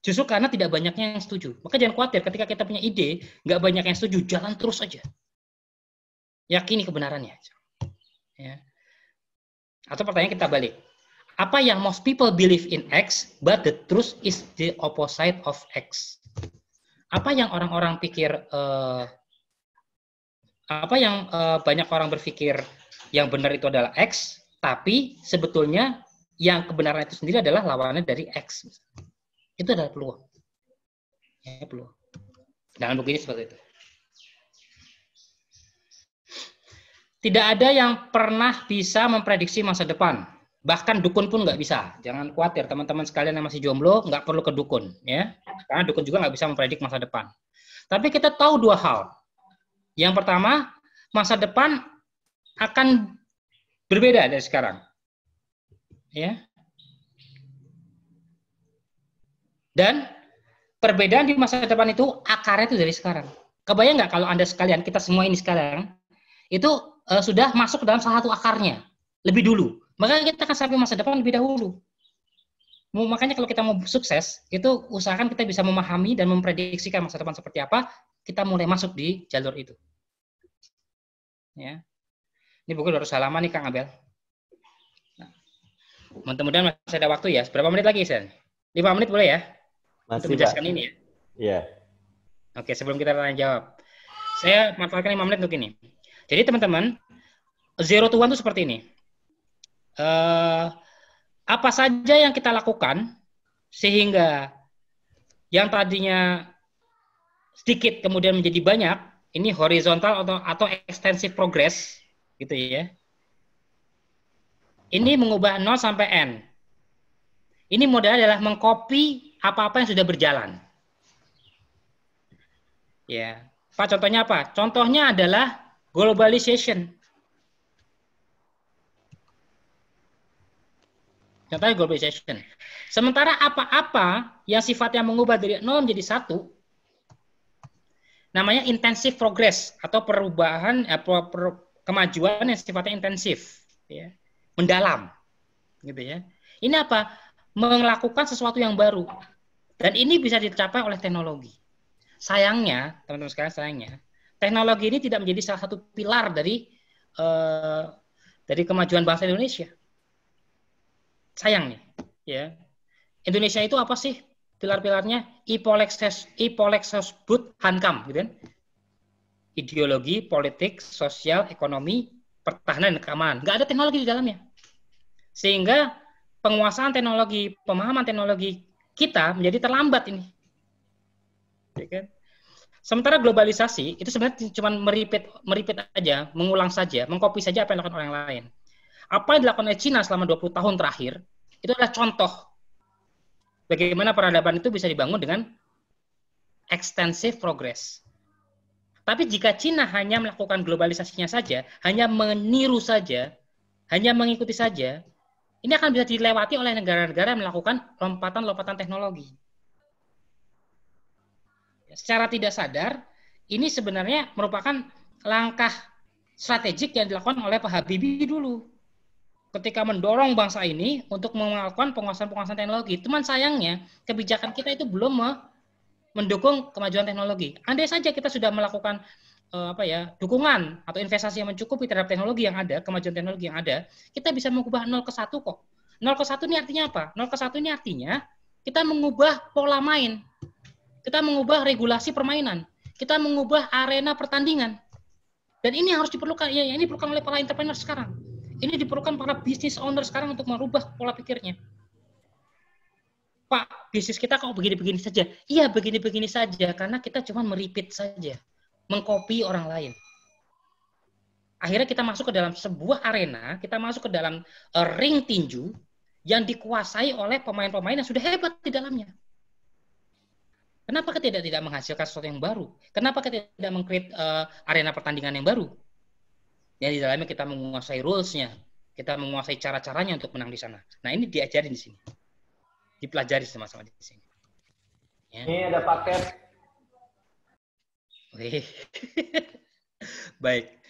Justru karena tidak banyaknya yang setuju. Maka jangan khawatir ketika kita punya ide, nggak banyak yang setuju, jalan terus aja. Yakini kebenarannya. Ya. Atau pertanyaan kita balik. Apa yang most people believe in X, but the truth is the opposite of X? Apa yang orang-orang pikir, banyak orang berpikir yang benar itu adalah X, tapi sebetulnya yang kebenaran itu sendiri adalah lawannya dari X. Itu adalah peluang. Ya, peluang. Dalam buku ini seperti itu. Tidak ada yang pernah bisa memprediksi masa depan. Bahkan dukun pun nggak bisa. Jangan khawatir, teman-teman sekalian yang masih jomblo, nggak perlu ke dukun. Ya. Karena dukun juga nggak bisa mempredik masa depan. Tapi kita tahu dua hal. Yang pertama, masa depan akan berbeda dari sekarang. Ya. Dan perbedaan di masa depan itu akarnya itu dari sekarang. Kebayang nggak kalau Anda sekalian, kita semua ini sekarang, itu sudah masuk ke dalam salah satu akarnya lebih dulu. Maka kita akan sampai masa depan lebih dahulu. Makanya kalau kita mau sukses, itu usahakan kita bisa memahami dan memprediksikan masa depan seperti apa, kita mulai masuk di jalur itu. Ya. Ini buku 200 halaman nih Kang Abel. Nah, mudah-mudahan masih ada waktu ya. Berapa menit lagi, Sen? 5 menit boleh ya? Masih, untuk menjelaskan ini ya? Iya. Oke, sebelum kita tanya jawab. Saya manfaatkan 5 menit untuk ini. Jadi teman-teman, zero to one itu seperti ini. Apa saja yang kita lakukan sehingga yang tadinya sedikit kemudian menjadi banyak, ini horizontal atau extensive progress, gitu ya. Ini mengubah 0 sampai N. Ini modalnya adalah mengcopy apa-apa yang sudah berjalan. Ya, Pak, contohnya apa? Contohnya adalah globalization. Contohnya globalization. Sementara apa-apa yang sifatnya mengubah dari 0 menjadi 1, namanya intensive progress atau perubahan kemajuan yang sifatnya intensif, ya, mendalam, gitu ya. Ini apa? Melakukan sesuatu yang baru, dan ini bisa dicapai oleh teknologi. Sayangnya, teman-teman sekalian, sayangnya teknologi ini tidak menjadi salah satu pilar dari kemajuan bangsa Indonesia. Sayang nih, ya. Indonesia itu apa sih pilar-pilarnya? Ipolexosbud Hankam, gitu kan? Ideologi, politik, sosial, ekonomi, pertahanan, dan keamanan. Nggak ada teknologi di dalamnya. Sehingga penguasaan teknologi, pemahaman teknologi kita menjadi terlambat ini. Ya kan? Sementara globalisasi itu sebenarnya cuma meripit aja, mengulang saja, mengcopy saja apa yang dilakukan orang lain. Apa yang dilakukan oleh Cina selama 20 tahun terakhir, itu adalah contoh bagaimana peradaban itu bisa dibangun dengan extensive progress. Tapi jika Cina hanya melakukan globalisasinya saja, hanya meniru saja, hanya mengikuti saja, ini akan bisa dilewati oleh negara-negara yang melakukan lompatan-lompatan teknologi. Secara tidak sadar, ini sebenarnya merupakan langkah strategik yang dilakukan oleh Pak Habibie dulu. Ketika mendorong bangsa ini untuk melakukan penguasaan teknologi. Cuman sayangnya, kebijakan kita itu belum mendukung kemajuan teknologi. Andai saja kita sudah melakukan dukungan atau investasi yang mencukupi terhadap teknologi yang ada, kemajuan teknologi yang ada, kita bisa mengubah 0 ke 1 kok. 0 ke 1 ini artinya apa? 0 ke 1 ini artinya kita mengubah pola main. Kita mengubah regulasi permainan. Kita mengubah arena pertandingan. Dan ini harus diperlukan, ya ini diperlukan oleh para entrepreneur sekarang. Ini diperlukan para business owner sekarang untuk merubah pola pikirnya. Pak, bisnis kita kok begini-begini saja? Iya, begini-begini saja, karena kita cuma meripit saja. Mengcopy orang lain. Akhirnya kita masuk ke dalam sebuah arena, kita masuk ke dalam ring tinju yang dikuasai oleh pemain-pemain yang sudah hebat di dalamnya. Kenapa kita tidak menghasilkan sesuatu yang baru? Kenapa kita tidak meng-create arena pertandingan yang baru? Ya, di dalamnya kita menguasai rules-nya, kita menguasai cara-caranya untuk menang di sana. Nah, ini diajarin di sini. Dipelajari sama-sama di sini. Ya. Ini ada paket. Oke. Baik.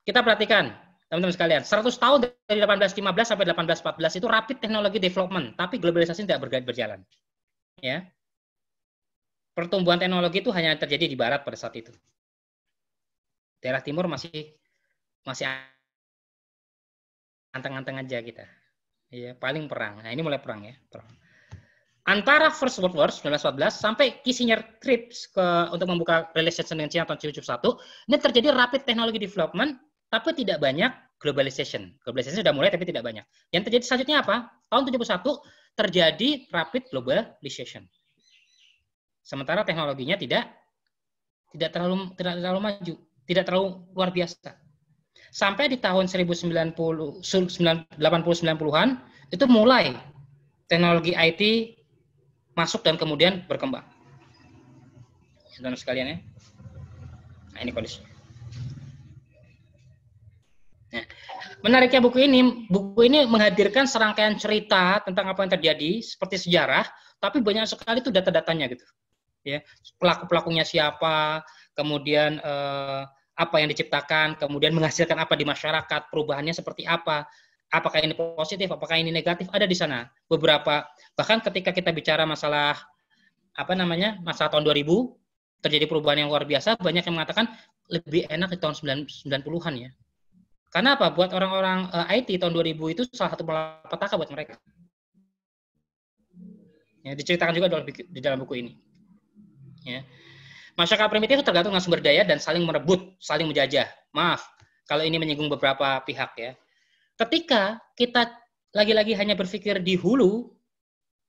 Kita perhatikan, teman-teman sekalian. 100 tahun dari 1815 sampai 1814 itu rapid technology development, tapi globalisasi tidak berjalan. Ya. Pertumbuhan teknologi itu hanya terjadi di barat pada saat itu. Daerah timur masih anteng-anteng aja kita. Ya, paling perang. Nah, ini mulai perang ya, perang. Antara First World War 1914 sampai Kissinger trips untuk membuka relationship dengan China tahun 1971, ini terjadi rapid technology development, tapi tidak banyak globalization. Globalization sudah mulai tapi tidak banyak. Yang terjadi selanjutnya apa? Tahun 71 terjadi rapid globalization. Sementara teknologinya tidak terlalu maju, tidak terlalu luar biasa. Sampai di tahun 80-90-an itu mulai teknologi IT masuk dan kemudian berkembang. Saudara sekalian ya. Nah, ini kondisinya. Nah, menariknya buku ini menghadirkan serangkaian cerita tentang apa yang terjadi seperti sejarah, tapi banyak sekali itu data-datanya gitu. Ya, pelaku-pelakunya siapa, kemudian apa yang diciptakan, kemudian menghasilkan apa di masyarakat, perubahannya seperti apa, apakah ini positif, apakah ini negatif, ada di sana. Beberapa, bahkan ketika kita bicara masalah masalah tahun 2000, terjadi perubahan yang luar biasa, banyak yang mengatakan lebih enak di tahun 90-an ya. Karena apa? Buat orang-orang IT tahun 2000 itu salah satu malapetaka buat mereka. Ya, diceritakan juga di dalam buku ini. Ya. Masyarakat primitif itu tergantung dengan sumber daya dan saling merebut, saling menjajah. Maaf, kalau ini menyinggung beberapa pihak ya. Ketika kita lagi-lagi hanya berpikir di hulu,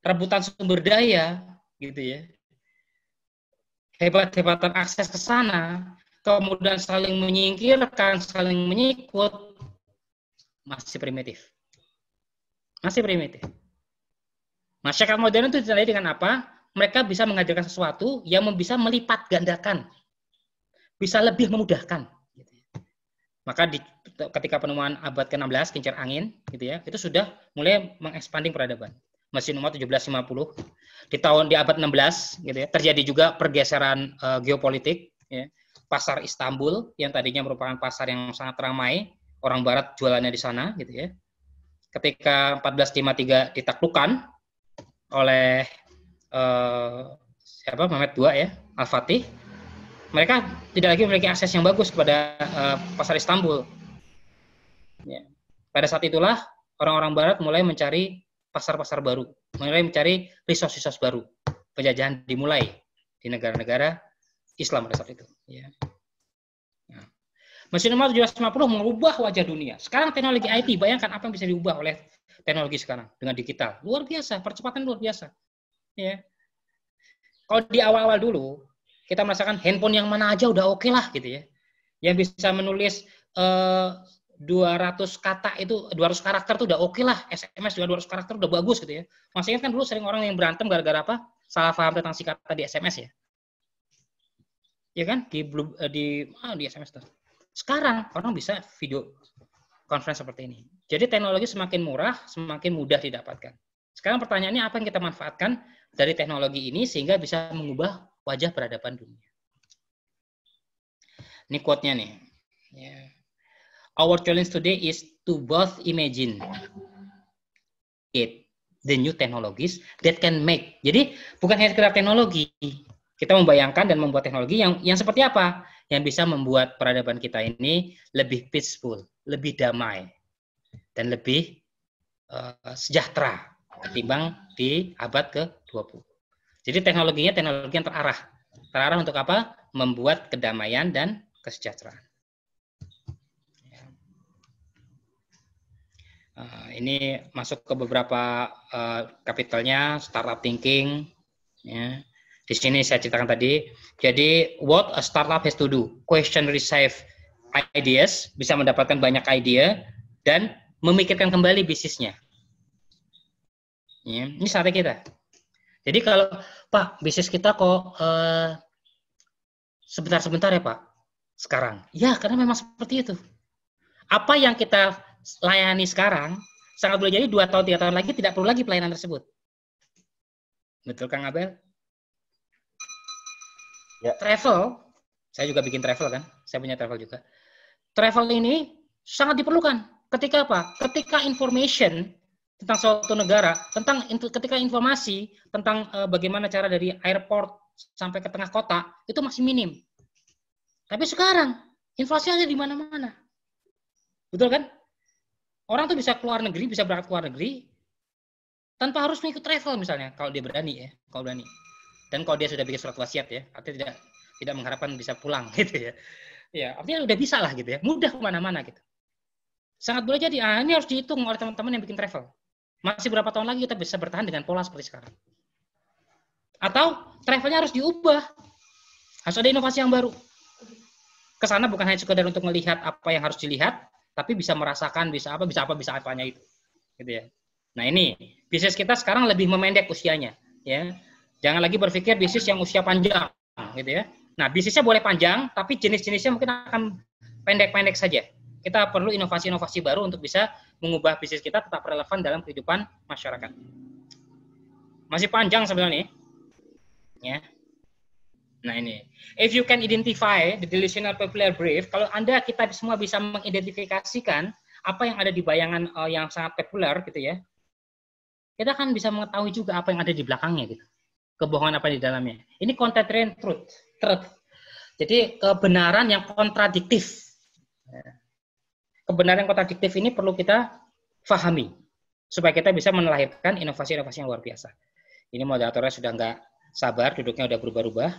rebutan sumber daya, gitu ya, hebat-hebatan akses ke sana, kemudian saling menyingkirkan, saling menyikut, masih primitif. Masih primitif. Masyarakat modern itu ditandai dengan apa? Mereka bisa menghadirkan sesuatu yang bisa melipat gandakan, bisa lebih memudahkan. Maka ketika penemuan abad ke-16 kincir angin, gitu ya, itu sudah mulai mengekspanding peradaban. Mesin nomor 1750 di abad 16, gitu ya, terjadi juga pergeseran geopolitik. Ya. Pasar Istanbul yang tadinya merupakan pasar yang sangat ramai, orang Barat jualannya di sana, gitu ya. Ketika 1453 ditaklukkan oleh Mehmed II ya, Al-Fatih, mereka tidak lagi memiliki akses yang bagus kepada pasar Istanbul. Ya. Pada saat itulah orang-orang Barat mulai mencari pasar-pasar baru, mulai mencari resource baru. Penjajahan dimulai di negara-negara Islam pada saat itu. Ya. Nah. Mesin nomor 1750 mengubah wajah dunia. Sekarang teknologi IT, bayangkan apa yang bisa diubah oleh teknologi sekarang dengan digital. Luar biasa, percepatan luar biasa. Ya. Kalau di awal-awal dulu, kita merasakan handphone yang mana aja udah oke lah gitu ya. Yang bisa menulis 200 kata itu, 200 karakter itu udah oke lah. SMS juga 200 karakter udah bagus gitu ya. Masih ingat kan dulu sering orang yang berantem gara-gara apa? Salah paham tentang si kata di SMS ya. Ya kan? Di SMS tuh. Sekarang orang bisa video conference seperti ini. Jadi teknologi semakin murah, semakin mudah didapatkan. Sekarang pertanyaannya apa yang kita manfaatkan dari teknologi ini sehingga bisa mengubah wajah peradaban dunia. Ini quote-nya nih. Yeah. Our challenge today is to both imagine the new technologies that can make. Jadi bukan hanya sekedar teknologi. Kita membayangkan dan membuat teknologi yang seperti apa? Yang bisa membuat peradaban kita ini lebih peaceful, lebih damai, dan lebih sejahtera ketimbang di abad ke-20. Jadi teknologinya teknologi yang terarah. Terarah untuk apa? Membuat kedamaian dan kesejahteraan. Ini masuk ke beberapa kapitelnya, startup thinking. Ya. Di sini saya ceritakan tadi. Jadi, what a startup has to do? Question, receive ideas, bisa mendapatkan banyak ide, dan memikirkan kembali bisnisnya. Ya, ini strategi kita. Jadi kalau Pak bisnis kita kok sebentar-sebentar ya Pak sekarang, ya karena memang seperti itu. Apa yang kita layani sekarang sangat boleh jadi 2 tahun 3 tahun lagi tidak perlu lagi pelayanan tersebut. Betul Kang Abel? Ya. Travel, saya juga bikin travel kan, saya punya travel juga. Travel ini sangat diperlukan. Ketika apa? Ketika information tentang suatu negara, ketika informasi tentang bagaimana cara dari airport sampai ke tengah kota, itu masih minim. Tapi sekarang, informasi ada di mana-mana. Betul kan? Orang tuh bisa keluar negeri, bisa berangkat keluar negeri, tanpa harus mengikut travel misalnya, kalau dia berani ya, kalau berani. Dan kalau dia sudah bikin surat wasiat ya, artinya tidak mengharapkan bisa pulang gitu ya. Ya, artinya udah bisa lah gitu ya, mudah kemana-mana gitu. Sangat boleh jadi. Nah, ini harus dihitung oleh teman-teman yang bikin travel. Masih berapa tahun lagi kita bisa bertahan dengan pola seperti sekarang? Atau travelnya harus diubah. Harus ada inovasi yang baru. Kesana bukan hanya sekedar untuk melihat apa yang harus dilihat, tapi bisa merasakan, bisa apanya itu. Gitu ya. Nah ini, bisnis kita sekarang lebih memendek usianya. Ya. Jangan lagi berpikir bisnis yang usia panjang. Gitu ya. Nah, bisnisnya boleh panjang, tapi jenis-jenisnya mungkin akan pendek-pendek saja. Kita perlu inovasi-inovasi baru untuk bisa mengubah bisnis kita tetap relevan dalam kehidupan masyarakat. Masih panjang sebenarnya. Ya. Nah ini, if you can identify the delusional popular brief, kalau kita semua bisa mengidentifikasikan apa yang ada di bayangan yang sangat populer gitu ya, kita akan bisa mengetahui juga apa yang ada di belakangnya gitu, kebohongan apa di dalamnya. Ini contrarian truth. Jadi kebenaran yang kontradiktif. Kebenaran yang kontradiktif ini perlu kita fahami supaya kita bisa melahirkan inovasi-inovasi yang luar biasa. Ini moderatornya sudah nggak sabar, duduknya udah berubah-ubah.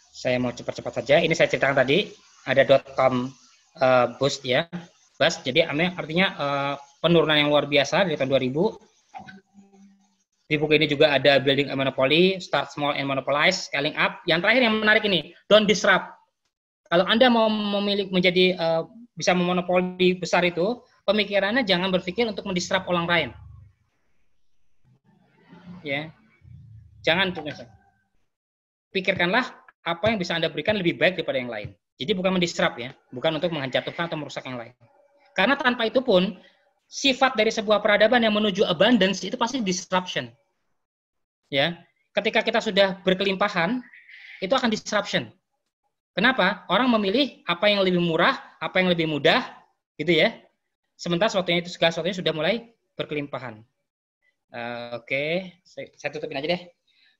Saya mau cepat-cepat saja. Ini saya ceritakan tadi ada .com boost ya, bust. Jadi artinya penurunan yang luar biasa dari tahun 2000. Di buku ini juga ada building a monopoly, start small and monopolize, scaling up. Yang terakhir yang menarik ini, don't disrupt. Kalau Anda mau memiliki menjadi bisa memonopoli besar itu, pemikirannya jangan berpikir untuk mendisrupt orang lain. Ya, jangan pikirkanlah apa yang bisa Anda berikan lebih baik daripada yang lain. Jadi bukan mendisrupt ya, bukan untuk menjatuhkan atau merusak yang lain. Karena tanpa itu pun, sifat dari sebuah peradaban yang menuju abundance itu pasti disruption. Ya, ketika kita sudah berkelimpahan, itu akan disruption. Kenapa? Orang memilih apa yang lebih murah, apa yang lebih mudah, gitu ya. Sementara segala sesuatunya sudah mulai berkelimpahan. Oke, saya tutupin aja deh.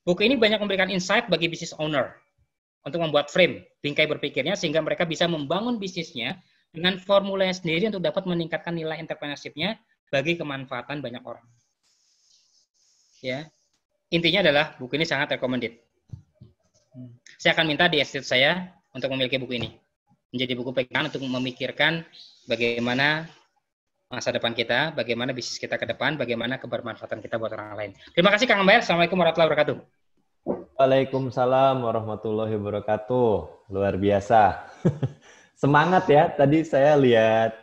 Buku ini banyak memberikan insight bagi business owner untuk membuat frame, bingkai berpikirnya, sehingga mereka bisa membangun bisnisnya dengan formulanya sendiri untuk dapat meningkatkan nilai entrepreneurship-nya bagi kemanfaatan banyak orang. Ya, intinya adalah buku ini sangat recommended. Saya akan minta di institut saya untuk memiliki buku ini. Menjadi buku pegangan untuk memikirkan bagaimana masa depan kita, bagaimana bisnis kita ke depan, bagaimana kebermanfaatan kita buat orang lain. Terima kasih Kang Ambar. Assalamualaikum warahmatullahi wabarakatuh. Waalaikumsalam warahmatullahi wabarakatuh. Luar biasa. Semangat ya. Tadi saya lihat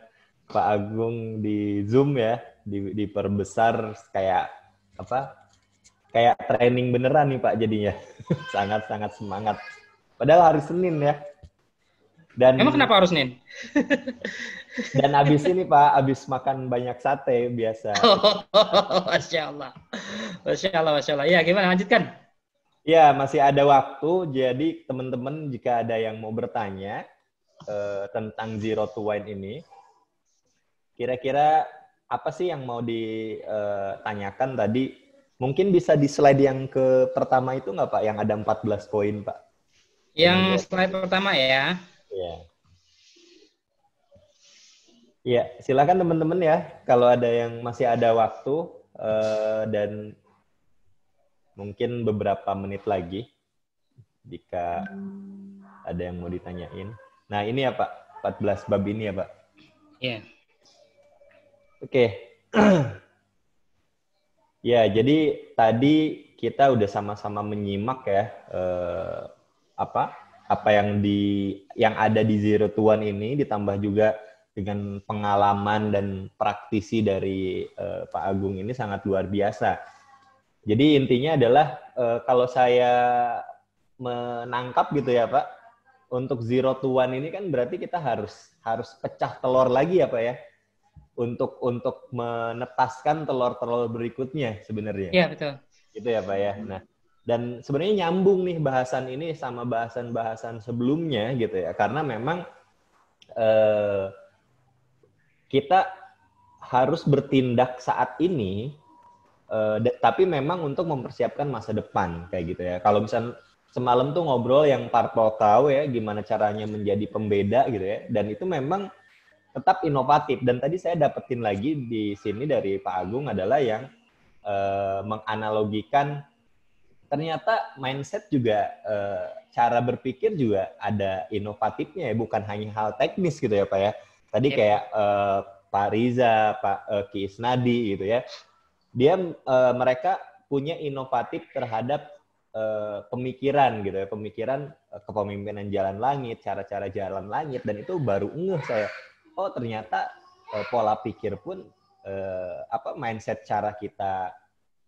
Pak Agung di Zoom ya, diperbesar kayak apa? Kayak training beneran nih Pak jadinya. Sangat-sangat semangat. Padahal hari Senin ya. Dan emang kenapa harus Senin? Dan abis ini Pak, abis makan banyak sate biasa. Masya Allah. Masya Allah, Masya Allah. Ya, gimana? Lanjutkan. Ya, masih ada waktu. Jadi teman-teman jika ada yang mau bertanya tentang Zero to Wine ini, kira-kira apa sih yang mau ditanyakan tadi? Mungkin bisa di slide yang pertama itu nggak Pak? Yang ada 14 poin Pak. Yang slide pertama ya. Ya. Ya, silakan teman-teman ya. Kalau ada yang masih ada waktu dan mungkin beberapa menit lagi jika ada yang mau ditanyain. Nah, ini ya Pak, 14 bab ini ya Pak. Iya. Oke. Ya, jadi tadi kita udah sama-sama menyimak ya apa yang ada di Zero to One ini, ditambah juga dengan pengalaman dan praktisi dari Pak Agung ini sangat luar biasa. Jadi intinya adalah kalau saya menangkap gitu ya Pak, untuk Zero to One ini kan berarti kita harus pecah telur lagi ya Pak ya, untuk menetaskan telur-telur berikutnya sebenarnya. Iya betul. Gitu ya Pak ya. Nah, dan sebenarnya nyambung nih bahasan ini sama bahasan-bahasan sebelumnya gitu ya, karena memang kita harus bertindak saat ini, tapi memang untuk mempersiapkan masa depan kayak gitu ya. Kalau misalnya semalam tuh ngobrol yang Purple Cow ya, gimana caranya menjadi pembeda gitu ya, dan itu memang tetap inovatif. Dan tadi saya dapetin lagi di sini dari Pak Agung adalah yang menganalogikan ternyata mindset juga, cara berpikir juga ada inovatifnya ya, bukan hanya hal teknis gitu ya Pak ya. Tadi kayak Pak Riza, Pak Ki Isnadi gitu ya. Mereka punya inovatif terhadap pemikiran gitu ya, pemikiran kepemimpinan jalan langit, cara-cara jalan langit, dan itu baru ngeh saya. Oh ternyata pola pikir pun mindset cara kita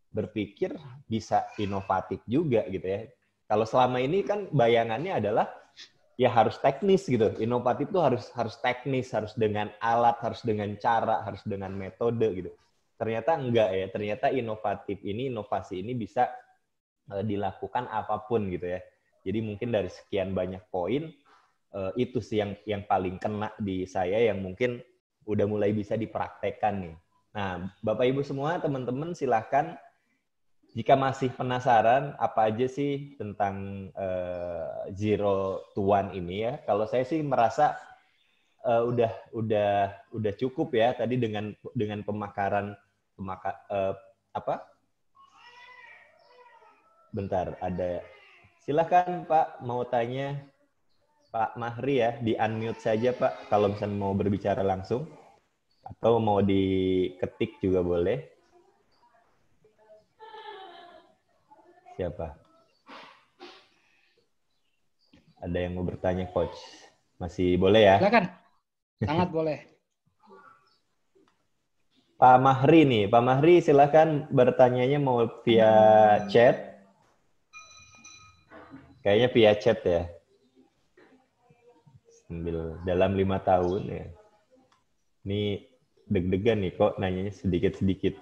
berpikir bisa inovatif juga gitu ya. Kalau selama ini kan bayangannya adalah ya harus teknis gitu. Inovatif itu harus teknis, harus dengan alat, harus dengan cara, harus dengan metode gitu. Ternyata enggak ya. Ternyata inovasi ini bisa dilakukan apapun gitu ya. Jadi mungkin dari sekian banyak poin itu sih yang paling kena di saya, yang mungkin udah mulai bisa dipraktekkan nih. Nah, Bapak Ibu semua, teman-teman silahkan jika masih penasaran apa aja sih tentang Zero to One ini ya. Kalau saya sih merasa udah cukup ya tadi dengan pemakaran Bentar, ada. Silahkan Pak, mau tanya Pak Mahri ya, di-unmute saja Pak, kalau misalnya mau berbicara langsung. Atau mau diketik juga boleh. Siapa? Ada yang mau bertanya, Coach? Masih boleh ya? Silakan, sangat boleh. Pak Mahri nih, Pak Mahri silakan bertanyanya mau via chat. Kayaknya via chat ya. Sambil dalam 5 tahun ya. Ini deg-degan nih kok nanyanya sedikit-sedikit.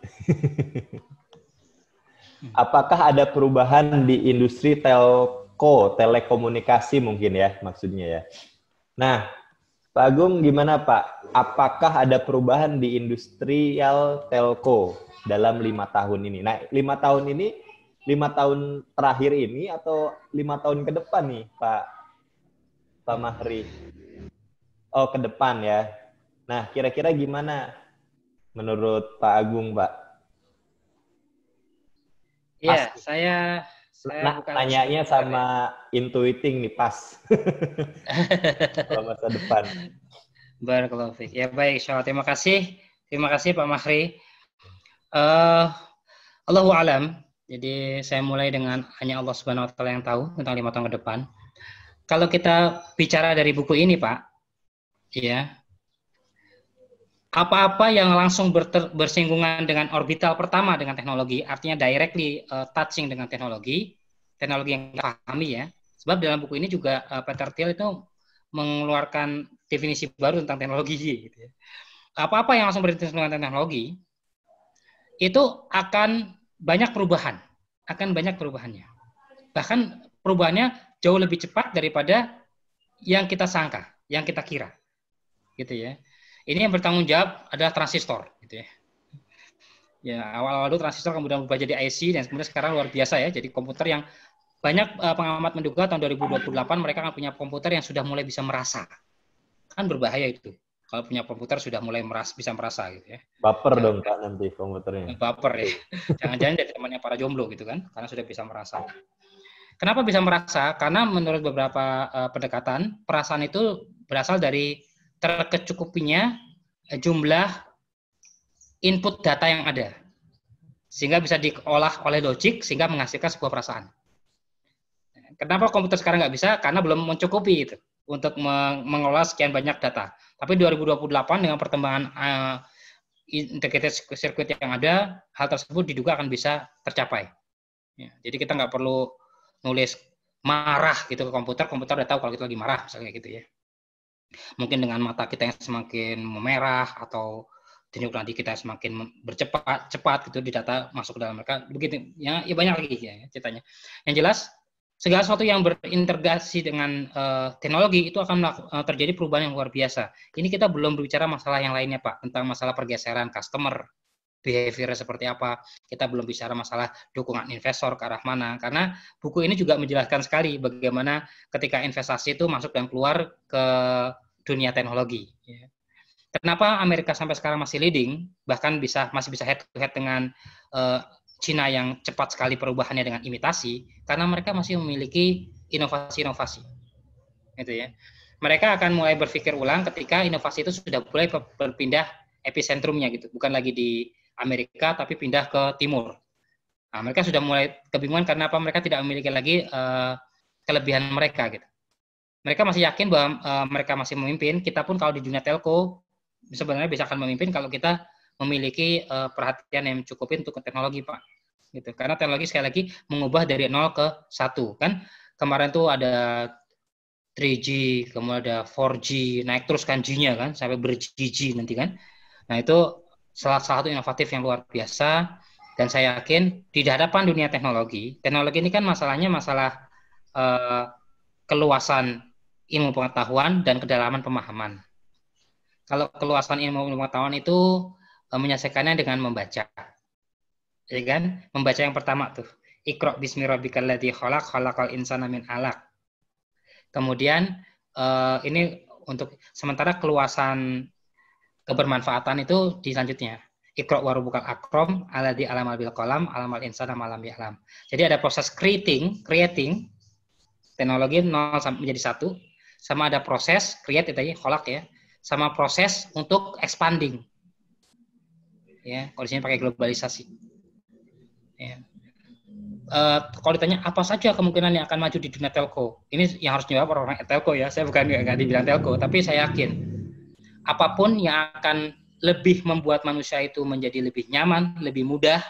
Apakah ada perubahan di industri telekomunikasi mungkin ya maksudnya ya. Nah, Pak Agung gimana Pak? Apakah ada perubahan di industrial telco dalam 5 tahun ini? Nah, 5 tahun terakhir ini atau 5 tahun ke depan nih Pak Mahri? Oh, ke depan ya. Nah, kira-kira gimana menurut Pak Agung, Pak? Iya, saya nanyanya sama intuiting nih pas. Kalau masa depan. Barakallahu fiik. Ya baik, insyaallah. Terima kasih Pak Mahri. Allahu alam. Jadi saya mulai dengan hanya Allah Subhanahu wa taala yang tahu tentang 5 tahun ke depan. Kalau kita bicara dari buku ini, Pak, ya. Apa-apa yang langsung bersinggungan dengan orbital pertama dengan teknologi, artinya directly touching dengan teknologi yang kita pahami ya. Sebab dalam buku ini juga Peter Thiel itu mengeluarkan definisi baru tentang teknologi gitu ya. Apa-apa yang langsung berinteraksi dengan teknologi itu akan banyak perubahannya. Bahkan perubahannya jauh lebih cepat daripada yang kita sangka, yang kita kira. Gitu ya. Ini yang bertanggung jawab adalah transistor gitu ya. Ya, awal-awal itu transistor kemudian berubah jadi IC dan kemudian sekarang luar biasa ya. Jadi komputer yang banyak pengamat menduga tahun 2028 mereka akan punya komputer yang sudah mulai bisa merasa. Kan berbahaya itu. Kalau punya komputer sudah mulai bisa merasa gitu ya. Baper dong Kak nanti komputernya. Baper ya. Jangan-jangan dari temannya para jomblo gitu kan, karena sudah bisa merasa. Kenapa bisa merasa? Karena menurut beberapa pendekatan, perasaan itu berasal dari terkecukupinya jumlah input data yang ada. Sehingga bisa diolah oleh logik sehingga menghasilkan sebuah perasaan. Kenapa komputer sekarang nggak bisa? Karena belum mencukupi itu untuk mengolah sekian banyak data. Tapi 2028 dengan perkembangan integrated circuit yang ada, hal tersebut diduga akan bisa tercapai. Ya, jadi kita nggak perlu nulis marah gitu ke komputer udah tahu kalau kita lagi marah, misalnya gitu ya. Mungkin dengan mata kita yang semakin memerah atau denyut nadi kita semakin cepat gitu di data masuk ke dalam mereka, begitu ya banyak lagi ya ceritanya. Yang jelas segala sesuatu yang berintegrasi dengan teknologi itu akan terjadi perubahan yang luar biasa. Ini kita belum berbicara masalah yang lainnya Pak, tentang masalah pergeseran customer behavior seperti apa. Kita belum bicara masalah dukungan investor ke arah mana, karena buku ini juga menjelaskan sekali bagaimana ketika investasi itu masuk dan keluar ke dunia teknologi. Kenapa Amerika sampai sekarang masih leading, bahkan masih bisa head to head dengan Cina yang cepat sekali perubahannya dengan imitasi, karena mereka masih memiliki inovasi-inovasi. Gitu ya. Mereka akan mulai berpikir ulang ketika inovasi itu sudah mulai berpindah episentrumnya gitu, bukan lagi di Amerika tapi pindah ke timur. Nah, mereka sudah mulai kebingungan karena apa, mereka tidak memiliki lagi kelebihan mereka gitu. Mereka masih yakin bahwa mereka masih memimpin. Kita pun kalau di dunia telco sebenarnya bisa akan memimpin kalau kita memiliki perhatian yang cukupin untuk teknologi, Pak. Gitu. Karena teknologi sekali lagi mengubah dari 0 ke 1 kan. Kemarin tuh ada 3G, kemudian ada 4G, naik terus kan G-nya kan sampai ber-GG nanti kan. Nah, itu salah satu inovatif yang luar biasa, dan saya yakin di hadapan dunia teknologi ini kan masalahnya masalah keluasan ilmu pengetahuan dan kedalaman pemahaman. Kalau keluasan ilmu pengetahuan itu menyelesaikannya dengan membaca. Ya kan? Membaca yang pertama tuh. Iqra bismi rabbikal ladzi khalaq, khalaqal insana min 'alaq. Kemudian ini untuk sementara keluasan kebermanfaatan itu di selanjutnya. Iqra wa rabbukal akram alladzi 'allama bil qalam 'allamal insana ma lam ya'lam. Jadi ada proses creating teknologi 0 menjadi 1, sama ada proses create itu kholak ya, sama proses untuk expanding. Ya, kalau di sini pakai globalisasi. Ya. Kalau ditanya apa saja kemungkinan yang akan maju di dunia telco, ini yang harus jawab orang telco ya. Saya bukan nggak dibilang telco, tapi saya yakin apapun yang akan lebih membuat manusia itu menjadi lebih nyaman, lebih mudah,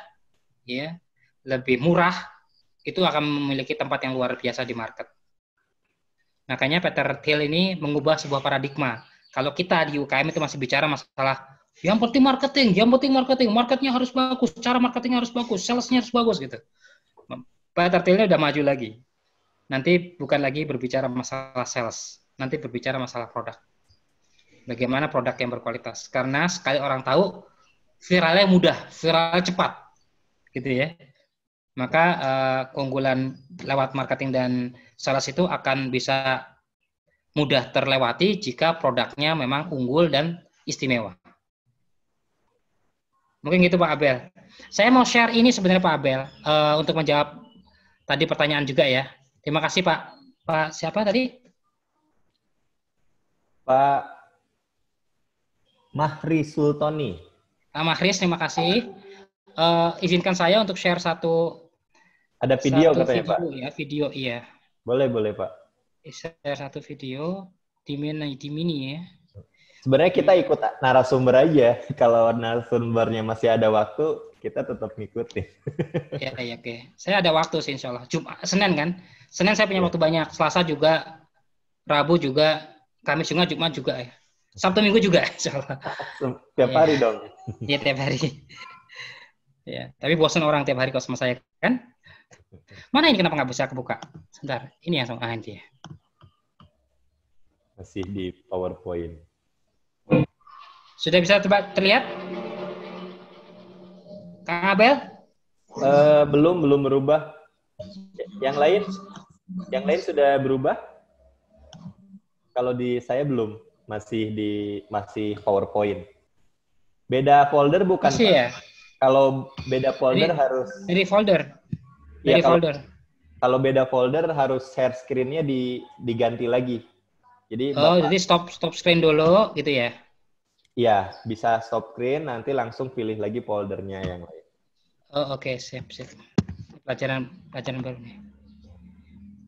ya, lebih murah, itu akan memiliki tempat yang luar biasa di market. Makanya Peter Thiel ini mengubah sebuah paradigma. Kalau kita di UKM itu masih bicara masalah yang penting marketing, marketnya harus bagus, cara marketingnya harus bagus, salesnya harus bagus gitu. Peter Thiel ini udah maju lagi. Nanti bukan lagi berbicara masalah sales, nanti berbicara masalah produk. Bagaimana produk yang berkualitas? Karena sekali orang tahu, viralnya mudah, viralnya cepat, gitu ya. Maka keunggulan lewat marketing dan sales itu akan bisa mudah terlewati jika produknya memang unggul dan istimewa. Mungkin gitu Pak Abel. Saya mau share ini sebenarnya Pak Abel untuk menjawab tadi pertanyaan juga ya. Terima kasih Pak. Pak siapa tadi? Pak Mahri Sultoni. Pak Mahris, terima kasih. Izinkan saya untuk share satu. Ada video katanya Pak. Ya, video iya. Boleh Pak. Share satu video di mini ya. Sebenarnya kita ikut narasumber aja. Kalau narasumbernya masih ada waktu, kita tetap ngikutin. Ya, oke. Saya ada waktu sih insya Allah. Senin kan? Senin saya punya waktu banyak. Selasa juga, Rabu juga, Kamis juga, Jumat juga ya. Sabtu Minggu juga insya Allah. Tiap hari dong. Iya, tiap hari. Ya, tapi bosan orang tiap hari kalau sama saya kan? Mana ini kenapa nggak bisa kebuka? Sebentar, ini yang sama dia. Masih di PowerPoint. Sudah bisa terlihat? Kang Abel? Belum berubah. Yang lain sudah berubah? Kalau di saya belum, masih PowerPoint. Beda folder bukan? Masih ya? Kalau beda folder harus dari folder. Dari folder. Kalau beda folder harus share screen-nya diganti lagi. Jadi jadi stop screen dulu gitu ya. Iya, bisa stop screen nanti langsung pilih lagi foldernya yang lain. Oh, oke, siap. Pelajaran baru nih.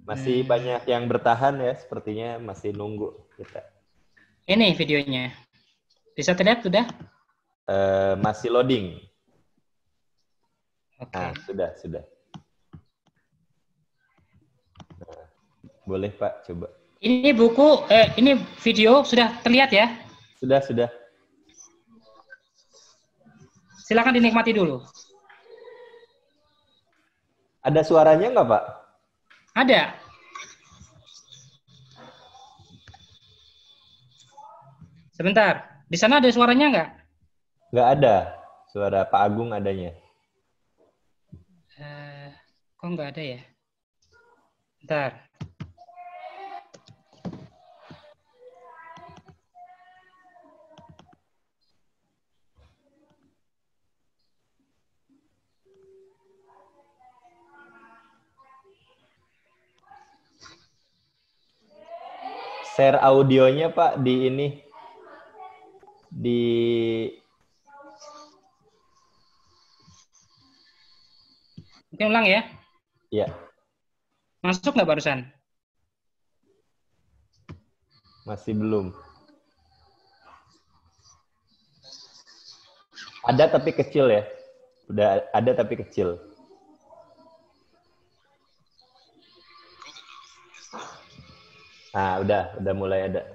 Masih banyak yang bertahan ya, sepertinya masih nunggu kita. Ini videonya. Bisa terlihat sudah? Masih loading. Okay. Nah, sudah. Nah, boleh Pak, coba. Ini buku, ini video sudah terlihat ya? Sudah. Silakan dinikmati dulu. Ada suaranya nggak Pak? Ada. Sebentar, di sana ada suaranya nggak? Nggak ada. Suara Pak Agung adanya. Kok nggak ada ya? Bentar. Share audionya Pak di Ini ulang ya. Iya, Masuk nggak barusan? masih belum. Ada tapi kecil ya. Udah ada tapi kecil. Nah, udah mulai ada.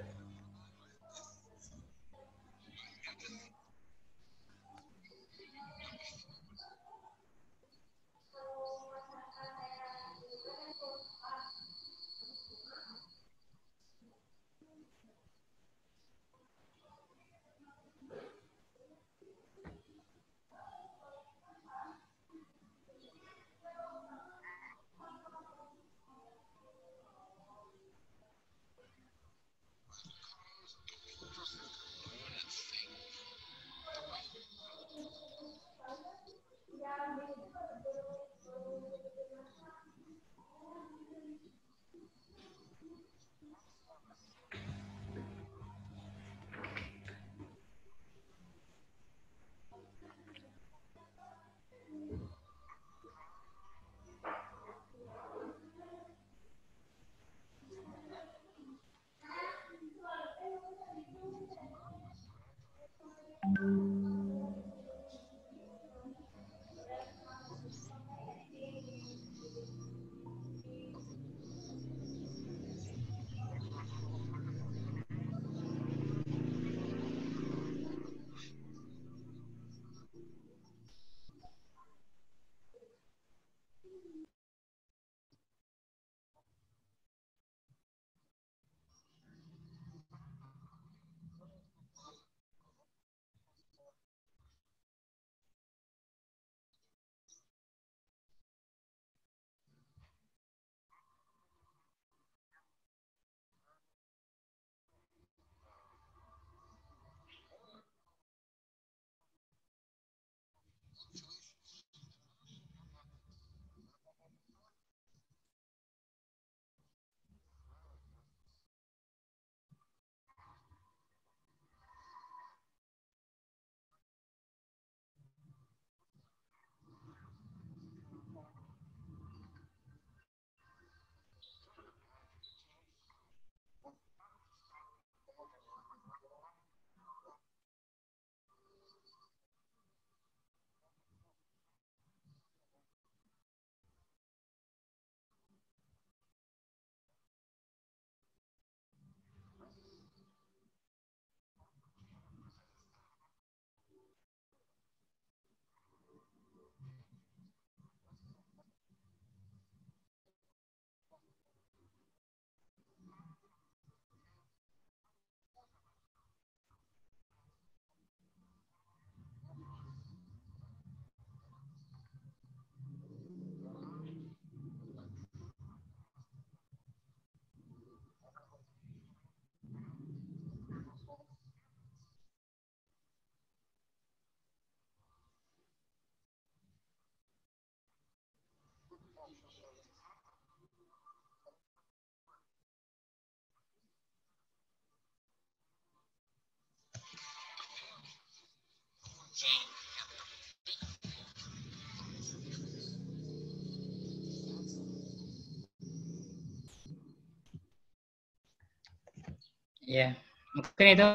Ya, mungkin itu,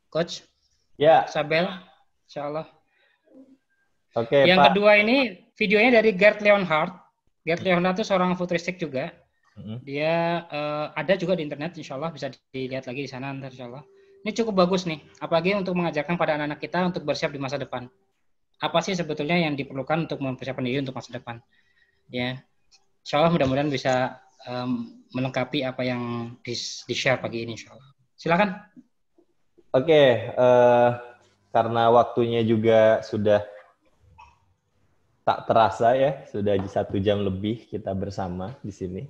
Coach Ya, Sabel, Insya Allah. oke Yang Pak. kedua ini videonya dari Gerd Leonhard. Gerd Leonhard itu seorang futuristik juga. Dia ada juga di internet, Insya Allah bisa dilihat lagi di sana ntar Insya Allah. Ini cukup bagus nih, apalagi untuk mengajarkan pada anak-anak kita untuk bersiap di masa depan. Apa sih sebetulnya yang diperlukan untuk mempersiapkan diri untuk masa depan? Ya, Insya Allah mudah-mudahan bisa melengkapi apa yang di-share pagi ini Insya Allah. Silakan. Oke, karena waktunya juga sudah tak terasa ya, sudah 1 jam lebih kita bersama di sini.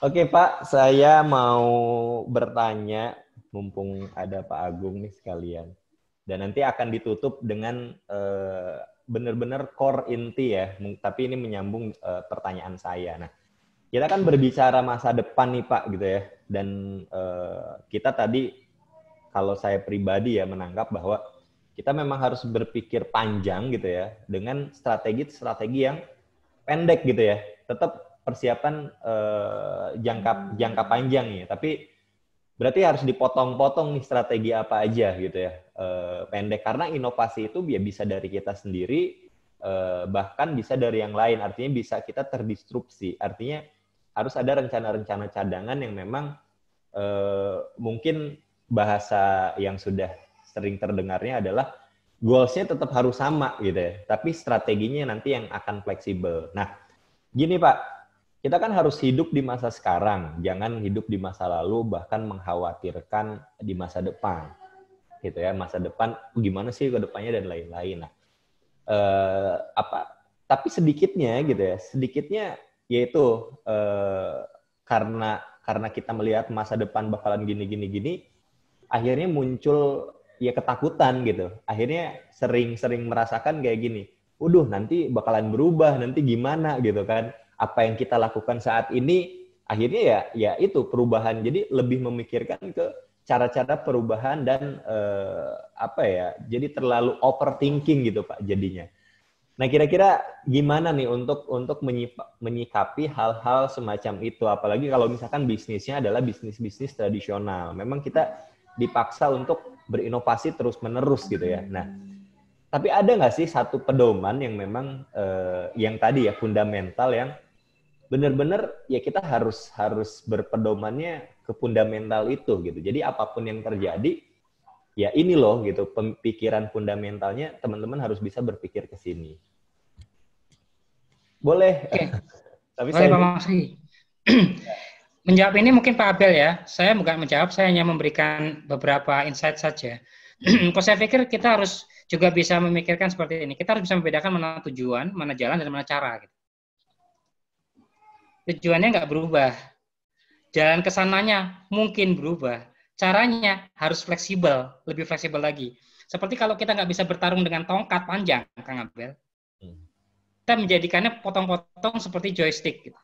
Oke Pak, saya mau bertanya, mumpung ada Pak Agung nih sekalian. Dan nanti akan ditutup dengan benar-benar core inti ya, tapi ini menyambung pertanyaan saya. Nah, kita kan berbicara masa depan nih Pak gitu ya, dan kita tadi kalau saya pribadi ya menangkap bahwa kita memang harus berpikir panjang gitu ya, dengan strategi yang pendek gitu ya. Tetap persiapan jangka panjang ya, tapi berarti harus dipotong-potong nih strategi apa aja gitu ya, pendek. Karena inovasi itu bisa dari kita sendiri, bahkan bisa dari yang lain. Artinya bisa kita terdisrupsi. Artinya harus ada rencana-rencana cadangan yang memang mungkin bahasa yang sudah sering terdengarnya adalah goals-nya tetap harus sama gitu ya, tapi strateginya nanti yang akan fleksibel. Nah, gini Pak, kita kan harus hidup di masa sekarang, jangan hidup di masa lalu, bahkan mengkhawatirkan di masa depan, gitu ya. Masa depan gimana sih ke depannya dan lain-lain. Nah, tapi sedikitnya gitu ya, yaitu karena kita melihat masa depan bakalan gini, akhirnya muncul ya ketakutan gitu. Akhirnya sering merasakan kayak gini, nanti bakalan berubah, nanti gimana gitu kan. Apa yang kita lakukan saat ini akhirnya ya itu perubahan. Jadi lebih memikirkan ke cara-cara perubahan dan jadi terlalu overthinking gitu Pak jadinya. Nah, kira-kira gimana nih untuk menyikapi hal-hal semacam itu, apalagi kalau misalkan bisnisnya adalah bisnis tradisional. Memang kita dipaksa untuk berinovasi terus-menerus gitu ya. Nah, tapi ada nggak sih satu pedoman yang memang yang tadi ya fundamental, yang benar-benar ya kita harus berpedomannya ke fundamental itu gitu. Jadi apapun yang terjadi, ya ini loh gitu, pemikiran fundamentalnya teman-teman harus bisa berpikir ke sini. Boleh. Oke. Tapi boleh Pak Maksi. Menjawab ini mungkin Pak Abel ya. Saya bukan menjawab, saya hanya memberikan beberapa insight saja. Kalau saya pikir kita harus juga bisa memikirkan seperti ini. Kita harus bisa membedakan mana tujuan, mana jalan, dan mana cara. Gitu. Tujuannya nggak berubah. Jalan kesananya mungkin berubah. Caranya harus fleksibel, lebih fleksibel lagi. Seperti kalau kita nggak bisa bertarung dengan tongkat panjang, Kang Abel. Kita menjadikannya potong-potong seperti joystick. Gitu.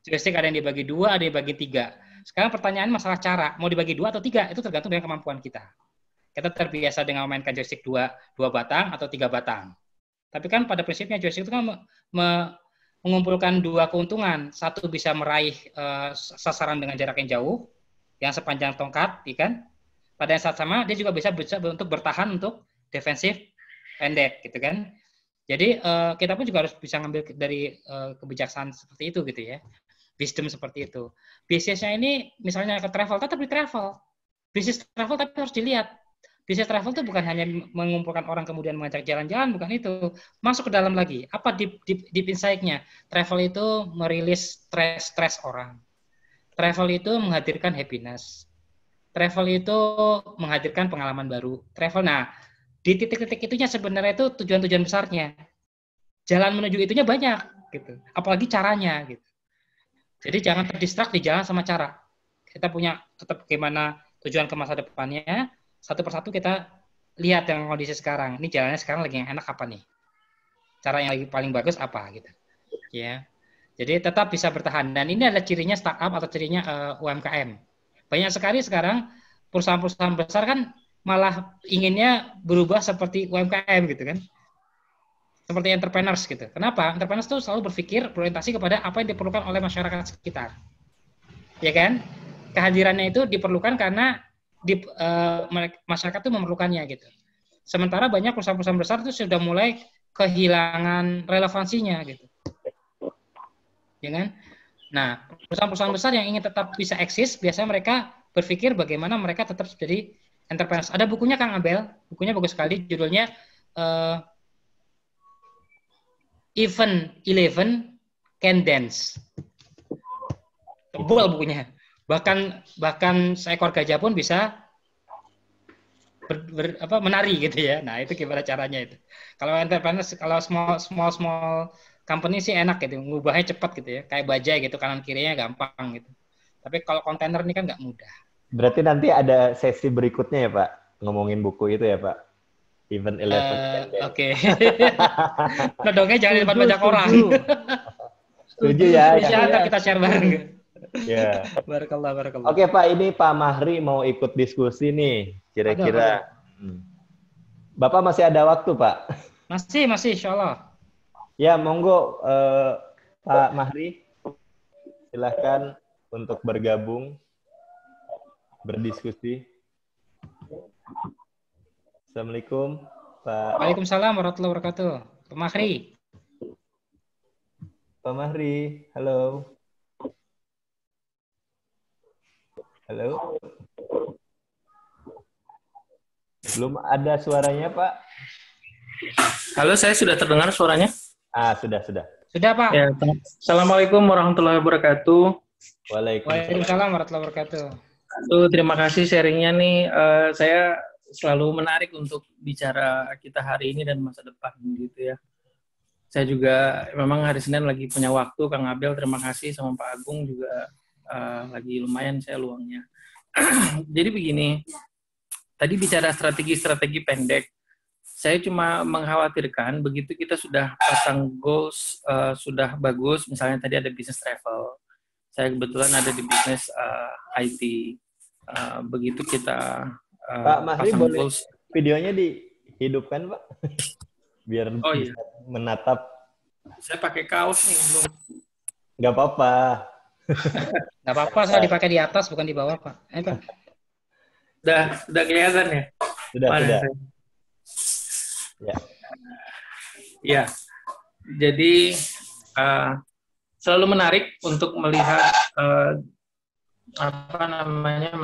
Joystick ada yang dibagi 2, ada yang dibagi 3. Sekarang pertanyaan masalah cara. Mau dibagi 2 atau 3, itu tergantung dengan kemampuan kita. Kita terbiasa dengan memainkan joystick 2 batang atau 3 batang. Tapi kan pada prinsipnya joystick itu kan mengumpulkan 2 keuntungan. Satu bisa meraih sasaran dengan jarak yang jauh, yang sepanjang tongkat, kan? Pada yang saat sama dia juga bisa untuk bertahan untuk defensif pendek, gitu kan? Jadi kita pun juga harus bisa ngambil dari kebijaksanaan seperti itu, gitu ya, wisdom seperti itu. Bisnisnya ini misalnya ke travel, tetap di travel. Bisnis travel tapi harus dilihat. Bisnis travel itu bukan hanya mengumpulkan orang kemudian mengajak jalan-jalan, bukan itu. Masuk ke dalam lagi. Apa deep insight-nya? Travel itu merilis stres orang. Travel itu menghadirkan happiness. Travel itu menghadirkan pengalaman baru. Travel, nah, di titik-titik itunya sebenarnya itu tujuan-tujuan besarnya. Jalan menuju itunya banyak, gitu. Apalagi caranya, gitu. Jadi jangan terdistrak di jalan sama cara. Kita punya tetap gimana tujuan ke masa depannya. Satu persatu kita lihat yang kondisi sekarang. Ini jalannya sekarang lagi yang enak apa nih? Cara yang lagi paling bagus apa gitu. Ya. Jadi tetap bisa bertahan. Dan ini adalah cirinya startup atau cirinya UMKM. Banyak sekali sekarang perusahaan-perusahaan besar kan malah inginnya berubah seperti UMKM gitu kan. Seperti entrepreneurs gitu. Kenapa? Entrepreneurs itu selalu berpikir berorientasi kepada apa yang diperlukan oleh masyarakat sekitar. Ya kan? Kehadirannya itu diperlukan karena masyarakat itu memerlukannya gitu. Sementara banyak perusahaan-perusahaan besar itu sudah mulai kehilangan relevansinya gitu. Ya kan? Nah, perusahaan-perusahaan besar yang ingin tetap bisa eksis, biasanya mereka berpikir bagaimana mereka tetap jadi entrepreneurs. Ada bukunya Kang Abel, bukunya bagus sekali, judulnya Even 11 Can Dance. Tebal bukunya. Bahkan seekor gajah pun bisa menari gitu ya. Nah, itu gimana caranya itu. Kalau entrepreneur, kalau small company sih enak gitu, ngubahnya cepat gitu ya. Kayak bajai gitu, kanan kirinya gampang gitu. Tapi kalau kontainer ini kan nggak mudah. Berarti nanti ada sesi berikutnya ya Pak, ngomongin buku itu ya Pak. Even 11. Oke. Nah, dongnya jangan banyak orang. Setuju ya. Bisa kita share bareng. Ya. Barakallah. Oke Pak, ini Pak Mahri mau ikut diskusi nih, kira-kira. Bapak masih ada waktu, Pak. Masih, insya Allah. Ya, monggo Pak Mahri, silahkan untuk bergabung, berdiskusi. Assalamualaikum, Pak. Waalaikumsalam warahmatullahi wabarakatuh. Pak Mahri. Pak Mahri, halo. Halo. Belum ada suaranya, Pak. Halo, saya sudah terdengar suaranya? Sudah. Sudah, Pak. Ya, Assalamualaikum warahmatullahi wabarakatuh. Waalaikumsalam warahmatullahi wabarakatuh. Terima kasih sharingnya nih. Saya selalu menarik untuk bicara kita hari ini dan masa depan gitu ya. Saya juga memang hari Senin lagi punya waktu, Kang Abel. Terima kasih sama Pak Agung juga lagi lumayan saya luangnya. Jadi begini. Tadi bicara strategi pendek, saya cuma mengkhawatirkan begitu kita sudah pasang goals, sudah bagus, misalnya tadi ada bisnis travel, saya kebetulan ada di bisnis IT, begitu kita Pak Mahri pasang boleh goals. Videonya dihidupkan, Pak, biar bisa menatap. Saya pakai kaos nih, belum. Nggak apa-apa. Nggak apa-apa, saya dipakai di atas, bukan di bawah, Pak. Pak. Udah kelihatan ya? Sudah. Ya. Jadi selalu menarik untuk melihat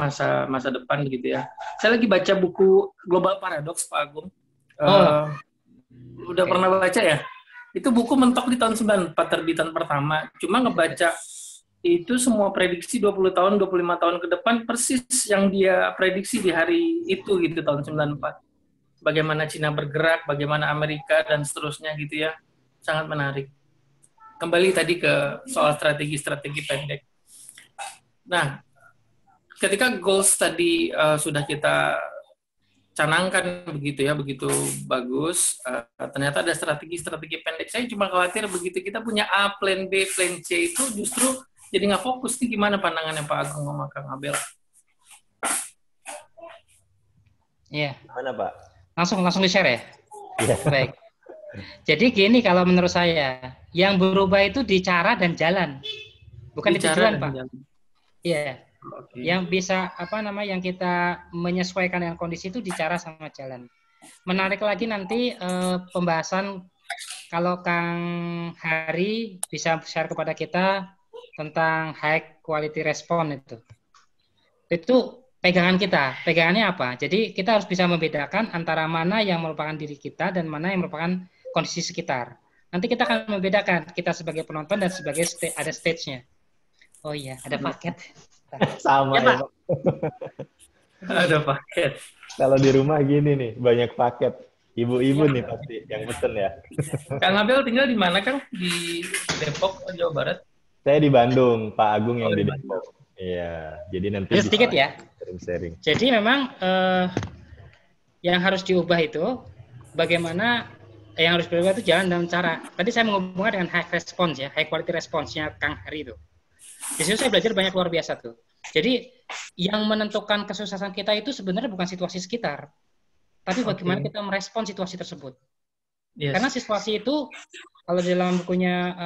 masa depan gitu ya. Saya lagi baca buku Global Paradox, Pak Agung. Udah pernah baca ya? Itu buku mentok di tahun 94, terbitan pertama. Cuma ngebaca itu semua prediksi 20 tahun, 25 tahun ke depan persis yang dia prediksi di hari itu gitu, tahun 94. Bagaimana Cina bergerak, bagaimana Amerika, dan seterusnya gitu ya. Sangat menarik. Kembali tadi ke soal strategi pendek. Nah, ketika goals tadi sudah kita canangkan begitu ya, begitu bagus, ternyata ada strategi pendek. Saya cuma khawatir begitu kita punya A, plan B, plan C itu justru jadi nggak fokus nih. Gimana pandangannya Pak Agung sama Kang Abel? Iya. Mana, Pak? Langsung di-share ya? Iya. Baik. Jadi gini kalau menurut saya, yang berubah itu di cara dan jalan. Bukan di tujuan, Pak. Iya. Okay. Yang bisa yang kita menyesuaikan dengan kondisi itu di cara sama jalan. Menarik lagi nanti pembahasan kalau Kang Hari bisa share kepada kita tentang high quality response itu pegangan kita. Pegangannya apa? Jadi kita harus bisa membedakan antara mana yang merupakan diri kita dan mana yang merupakan kondisi sekitar. Nanti kita akan membedakan kita sebagai penonton dan sebagai ada stage-nya. Oh iya, ada paket. Sama ya, Pak. Ada paket. Kalau di rumah gini nih, banyak paket. Ibu-ibu nih pasti yang pesen ya. Kang Abel tinggal di mana, Kang? Di Depok, Jawa Barat? Saya di Bandung, Pak Agung yang di Depok. Iya, jadi nanti sedikit ya. Sharing. Jadi memang yang harus diubah itu bagaimana yang harus berubah itu jalan dan cara. Tadi saya menghubungkan dengan high response ya, high quality response-nya Kang Hari itu. Di situ saya belajar banyak luar biasa tuh. Jadi yang menentukan kesuksesan kita itu sebenarnya bukan situasi sekitar, tapi bagaimana kita merespon situasi tersebut. Yes. Karena situasi itu kalau di dalam bukunya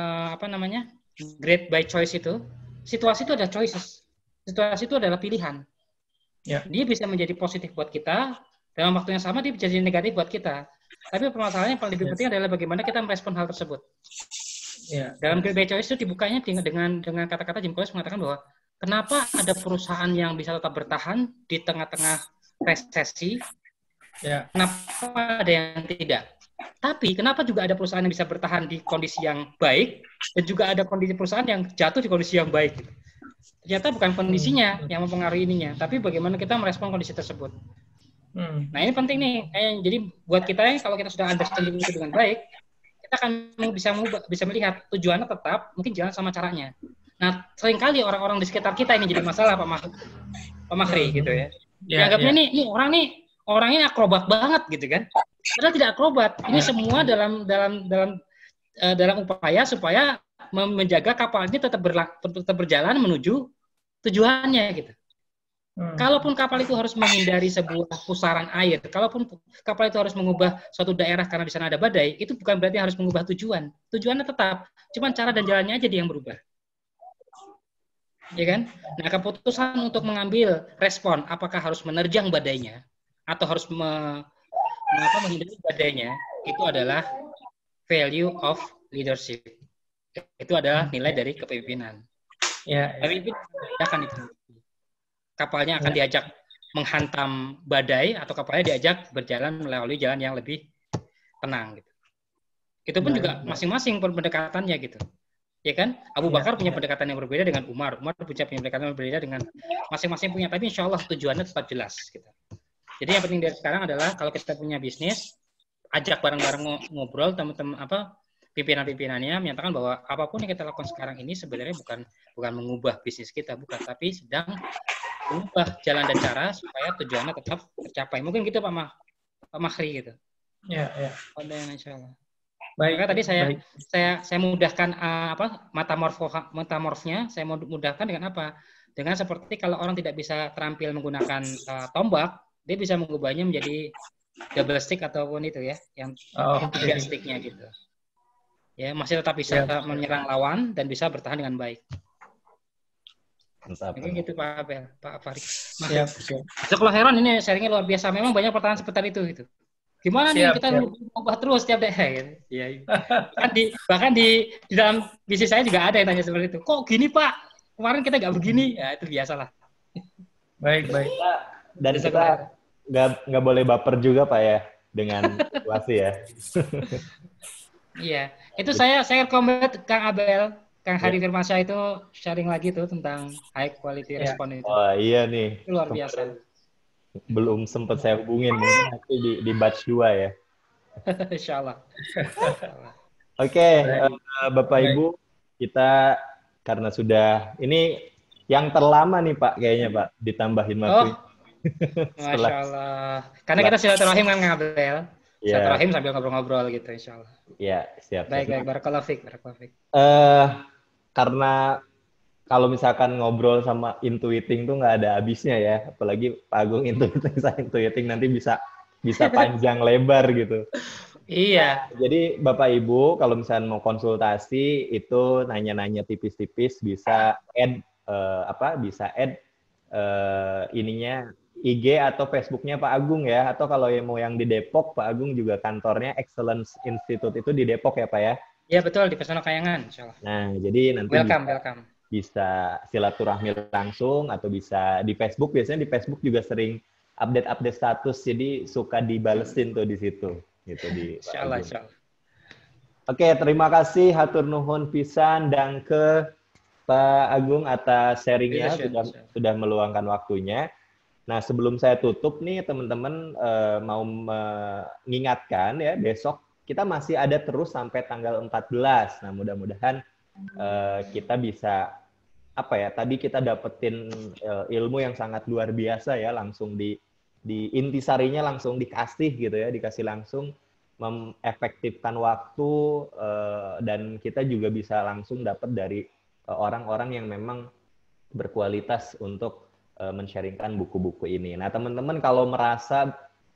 Great by Choice itu, situasi itu ada choices. Situasi itu adalah pilihan. Yeah. Dia bisa menjadi positif buat kita, dalam waktu yang sama dia bisa jadi negatif buat kita. Tapi permasalahannya yang paling lebih penting adalah bagaimana kita merespon hal tersebut. Yeah. Dalam Great by Choice itu dibukanya dengan kata-kata Jim Collins mengatakan bahwa kenapa ada perusahaan yang bisa tetap bertahan di tengah-tengah resesi, kenapa ada yang tidak. Tapi kenapa juga ada perusahaan yang bisa bertahan di kondisi yang baik dan juga ada kondisi perusahaan yang jatuh di kondisi yang baik. Ternyata bukan kondisinya yang mempengaruhi ininya, tapi bagaimana kita merespon kondisi tersebut. Nah ini penting nih. Jadi buat kita kalau kita sudah understanding itu dengan baik, kita akan bisa melihat tujuannya tetap, mungkin jalan sama caranya. Nah seringkali orang-orang di sekitar kita ini jadi masalah Pak Mahri gitu ya. Dianggapnya nih orang ini akrobat banget gitu kan. Padahal tidak akrobat. Ini semua dalam upaya supaya menjaga kapal ini tetap berjalan menuju tujuannya gitu. Kalaupun kapal itu harus menghindari sebuah pusaran air, kalaupun kapal itu harus mengubah suatu daerah karena di sana ada badai, itu bukan berarti harus mengubah tujuan. Tujuannya tetap, cuma cara dan jalannya aja dia yang berubah. Ya kan? Nah, keputusan untuk mengambil respon, apakah harus menerjang badainya atau harus menghindari badainya, itu adalah value of leadership. Itu adalah nilai dari kepemimpinan. Ya, Pemimpin akan itu. Kapalnya akan diajak menghantam badai atau kapalnya diajak berjalan melalui jalan yang lebih tenang gitu. Itu pun juga masing-masing pendekatannya gitu. Ya kan? Abu Bakar punya pendekatan yang berbeda dengan Umar. Umar punya pendekatan yang berbeda dengan masing-masing punya, tapi insya Allah tujuannya tetap jelas gitu. Jadi yang penting dari sekarang adalah kalau kita punya bisnis, ajak bareng-bareng ngobrol teman-teman pimpinan-pimpinannya menyatakan bahwa apapun yang kita lakukan sekarang ini sebenarnya bukan mengubah bisnis kita, bukan, tapi sedang mengubah jalan dan cara supaya tujuannya tetap tercapai. Mungkin gitu Pak Mahri gitu. Ya. Ada yang insya Allah. Baik. Maka tadi saya mudahkan metamorfnya, saya mudahkan dengan apa? Dengan seperti kalau orang tidak bisa terampil menggunakan tombak, dia bisa mengubahnya menjadi double stick ataupun itu ya, yang 3 sticknya gitu. Ya, masih tetap bisa menyerang lawan dan bisa bertahan dengan baik. Mungkin gitu Pak Abel, Pak Farid. Siap. Kalau Heron ini sharingnya luar biasa. Memang banyak pertanyaan seputar itu gitu. Gimana nih kita ubah terus setiap daerah gitu. Iya. Bahkan di dalam bisnis saya juga ada yang tanya seperti itu. Kok gini Pak? Kemarin kita nggak begini. Ya itu biasalah. Baik. Dan kita nggak boleh baper juga Pak ya dengan situasi ya. Iya. Itu saya rekomend Kang Abel. Kang Hari Firmansyah itu sharing lagi tuh tentang high quality response itu. Oh iya nih. Itu luar biasa. Belum sempat saya hubungin, mungkin nanti di batch 2 ya. Insyaallah. Oke, Bapak Ibu, kita karena sudah ini yang terlama nih Pak kayaknya Pak, ditambahin waktu. Masya Allah. Karena kita silaturahim kan Kang Abel. Silaturahim sambil ngobrol-ngobrol gitu insyaallah. Iya, siap. Baik. Barakallahu fiik. Karena kalau misalkan ngobrol sama intuiting tuh nggak ada habisnya ya, apalagi Pak Agung intuiting nanti bisa panjang lebar gitu. Iya. Jadi Bapak Ibu kalau misalkan mau konsultasi itu nanya-nanya tipis-tipis bisa add ininya IG atau Facebooknya Pak Agung ya, atau kalau mau yang di Depok Pak Agung juga kantornya Excellence Institute itu di Depok ya Pak ya. Iya betul, di Pesona Kayangan, insyaallah. Nah, jadi nanti welcome. Bisa silaturahmi langsung atau bisa di Facebook. Biasanya di Facebook juga sering update status, jadi suka dibalesin tuh di situ. Gitu di insyaallah. Oke, terima kasih hatur nuhun pisan dan ke Pak Agung atas sharingnya sudah meluangkan waktunya. Nah, sebelum saya tutup nih teman-teman mau mengingatkan ya, besok kita masih ada terus sampai tanggal 14. Nah, mudah-mudahan kita bisa tadi kita dapetin ilmu yang sangat luar biasa ya, langsung di intisarinya langsung dikasih gitu ya, dikasih langsung, mengefektifkan waktu dan kita juga bisa langsung dapat dari orang-orang yang memang berkualitas untuk men-sharingkan buku-buku ini. Nah, teman-teman kalau merasa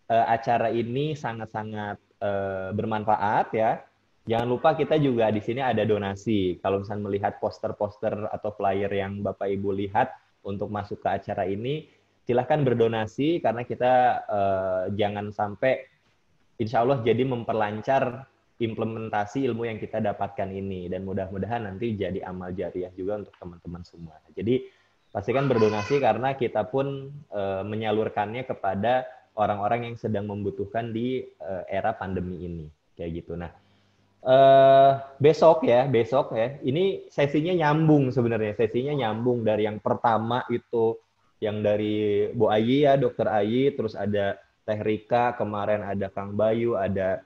acara ini sangat-sangat bermanfaat ya, jangan lupa kita juga di sini ada donasi. Kalau misalnya melihat poster-poster atau flyer yang Bapak Ibu lihat untuk masuk ke acara ini, silahkan berdonasi karena kita jangan sampai insya Allah jadi memperlancar implementasi ilmu yang kita dapatkan ini, dan mudah-mudahan nanti jadi amal jariah juga untuk teman-teman semua. Jadi pastikan berdonasi karena kita pun menyalurkannya kepada orang-orang yang sedang membutuhkan di era pandemi ini, kayak gitu. Nah, besok ya, ini sesinya nyambung sebenarnya, dari yang pertama itu yang dari Bu Ayi ya, Dokter Ayi, terus ada Teh Rika, kemarin ada Kang Bayu, ada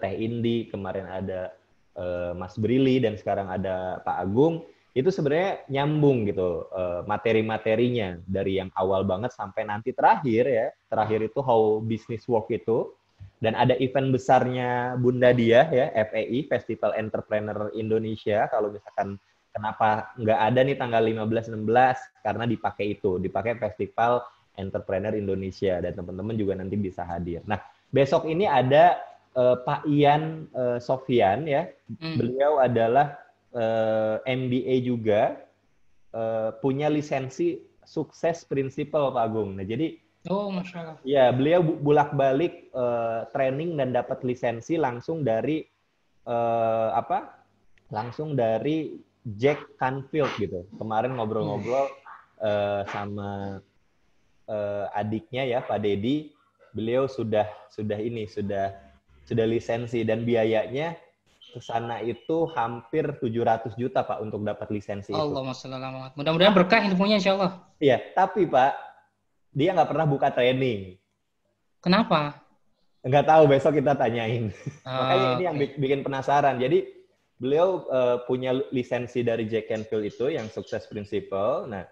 Teh Indi, kemarin ada Mas Brili, dan sekarang ada Pak Agung. Itu sebenarnya nyambung gitu materi-materinya dari yang awal banget sampai nanti terakhir ya. Terakhir itu how business work itu. Dan ada event besarnya Bunda Diah ya, FEI, Festival Entrepreneur Indonesia. Kalau misalkan kenapa nggak ada nih tanggal 15-16, karena dipakai Festival Entrepreneur Indonesia, dan teman-teman juga nanti bisa hadir. Nah, besok ini ada Pak Ian Sofyan ya. Beliau adalah MBA juga, punya lisensi Sukses Principle, Pak Agung. Nah, jadi Masya Allah. ya, beliau bolak-balik training dan dapat lisensi langsung dari langsung dari Jack Canfield gitu. Kemarin ngobrol-ngobrol sama adiknya ya, Pak Dedi, beliau sudah lisensi, dan biayanya ke sana itu hampir 700 juta Pak untuk dapat lisensi itu. Allahumma sholli ala Muhammad. Mudah-mudahan berkah ilmunya insya Allah. Iya, tapi Pak, dia nggak pernah buka training. Kenapa? Nggak tahu, besok kita tanyain. Makanya ini yang bikin penasaran. Jadi beliau punya lisensi dari Jack Canfield itu yang Sukses Principle. Nah,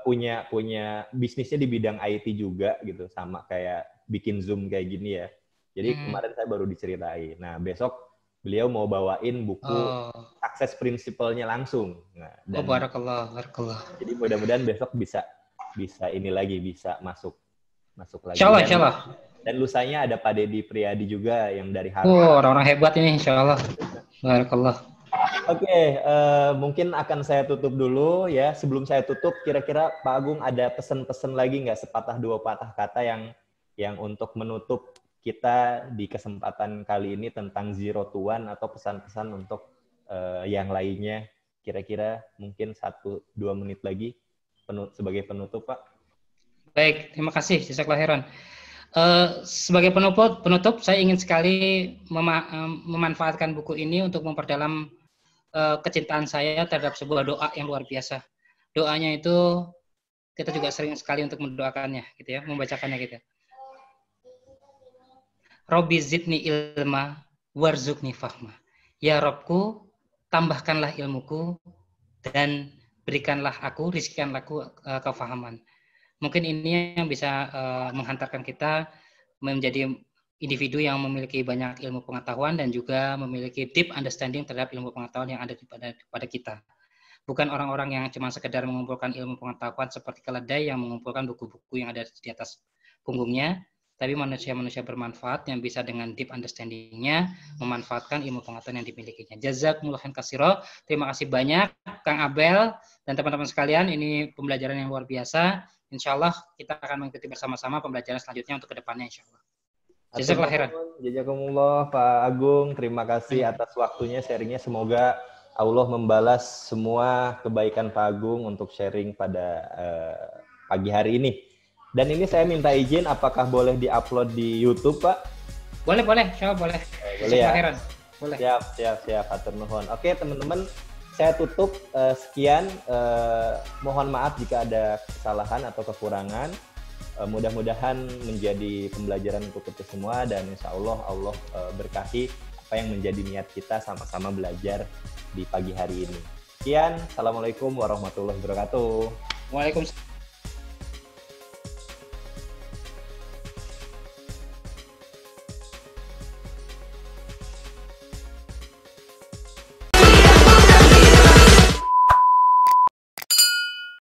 punya bisnisnya di bidang IT juga gitu, sama kayak bikin Zoom kayak gini ya. Jadi kemarin saya baru diceritain. Nah, besok beliau mau bawain buku Sukses Principle-nya langsung. Nah, dan barakallah. Jadi mudah-mudahan besok bisa ini lagi, bisa masuk lagi. Insyaallah. Dan lusanya ada Pak Dedi Priyadi juga yang dari Harvard. Orang-orang hebat ini insyaallah. Barakallah. Oke, mungkin akan saya tutup dulu ya. Sebelum saya tutup, kira-kira Pak Agung ada pesan-pesan lagi nggak, sepatah dua patah kata yang untuk menutup kita di kesempatan kali ini tentang Zero to One, atau pesan-pesan untuk yang lainnya, kira-kira mungkin 1-2 menit lagi sebagai penutup, Pak. Baik, terima kasih. Jazakallahu khairan. Sebagai penutup, saya ingin sekali memanfaatkan buku ini untuk memperdalam kecintaan saya terhadap sebuah doa yang luar biasa. Doanya itu kita juga sering sekali untuk mendoakannya, gitu ya, membacakannya gitu. Robbi zidni ilma warzuqni fahma. Ya Robku, tambahkanlah ilmuku dan berikanlah aku, rizkikanlah aku kefahaman. Mungkin ini yang bisa menghantarkan kita menjadi individu yang memiliki banyak ilmu pengetahuan dan juga memiliki deep understanding terhadap ilmu pengetahuan yang ada pada kita. Bukan orang-orang yang cuma sekedar mengumpulkan ilmu pengetahuan seperti keledai yang mengumpulkan buku-buku yang ada di atas punggungnya, tapi manusia-manusia bermanfaat yang bisa dengan deep understanding-nya memanfaatkan ilmu pengetahuan yang dimilikinya. Jazakumullah khairan katsira. Terima kasih banyak Kang Abel dan teman-teman sekalian. Ini pembelajaran yang luar biasa. Insya Allah kita akan mengikuti bersama-sama pembelajaran selanjutnya untuk kedepannya insya Allah. Jazakumullah khairan. Jazakumullah Pak Agung. Terima kasih atas waktunya, sharingnya. Semoga Allah membalas semua kebaikan Pak Agung untuk sharing pada pagi hari ini. Dan ini saya minta izin, apakah boleh diupload di YouTube, Pak? Boleh, insya Allah boleh. Boleh ya? Boleh. Siap, atur nuhun. Oke, teman-teman, saya tutup. Sekian. Mohon maaf jika ada kesalahan atau kekurangan. Mudah-mudahan menjadi pembelajaran untuk kita semua, dan insya Allah berkahi apa yang menjadi niat kita sama-sama belajar di pagi hari ini. Sekian. Assalamualaikum warahmatullahi wabarakatuh. Waalaikumsalam.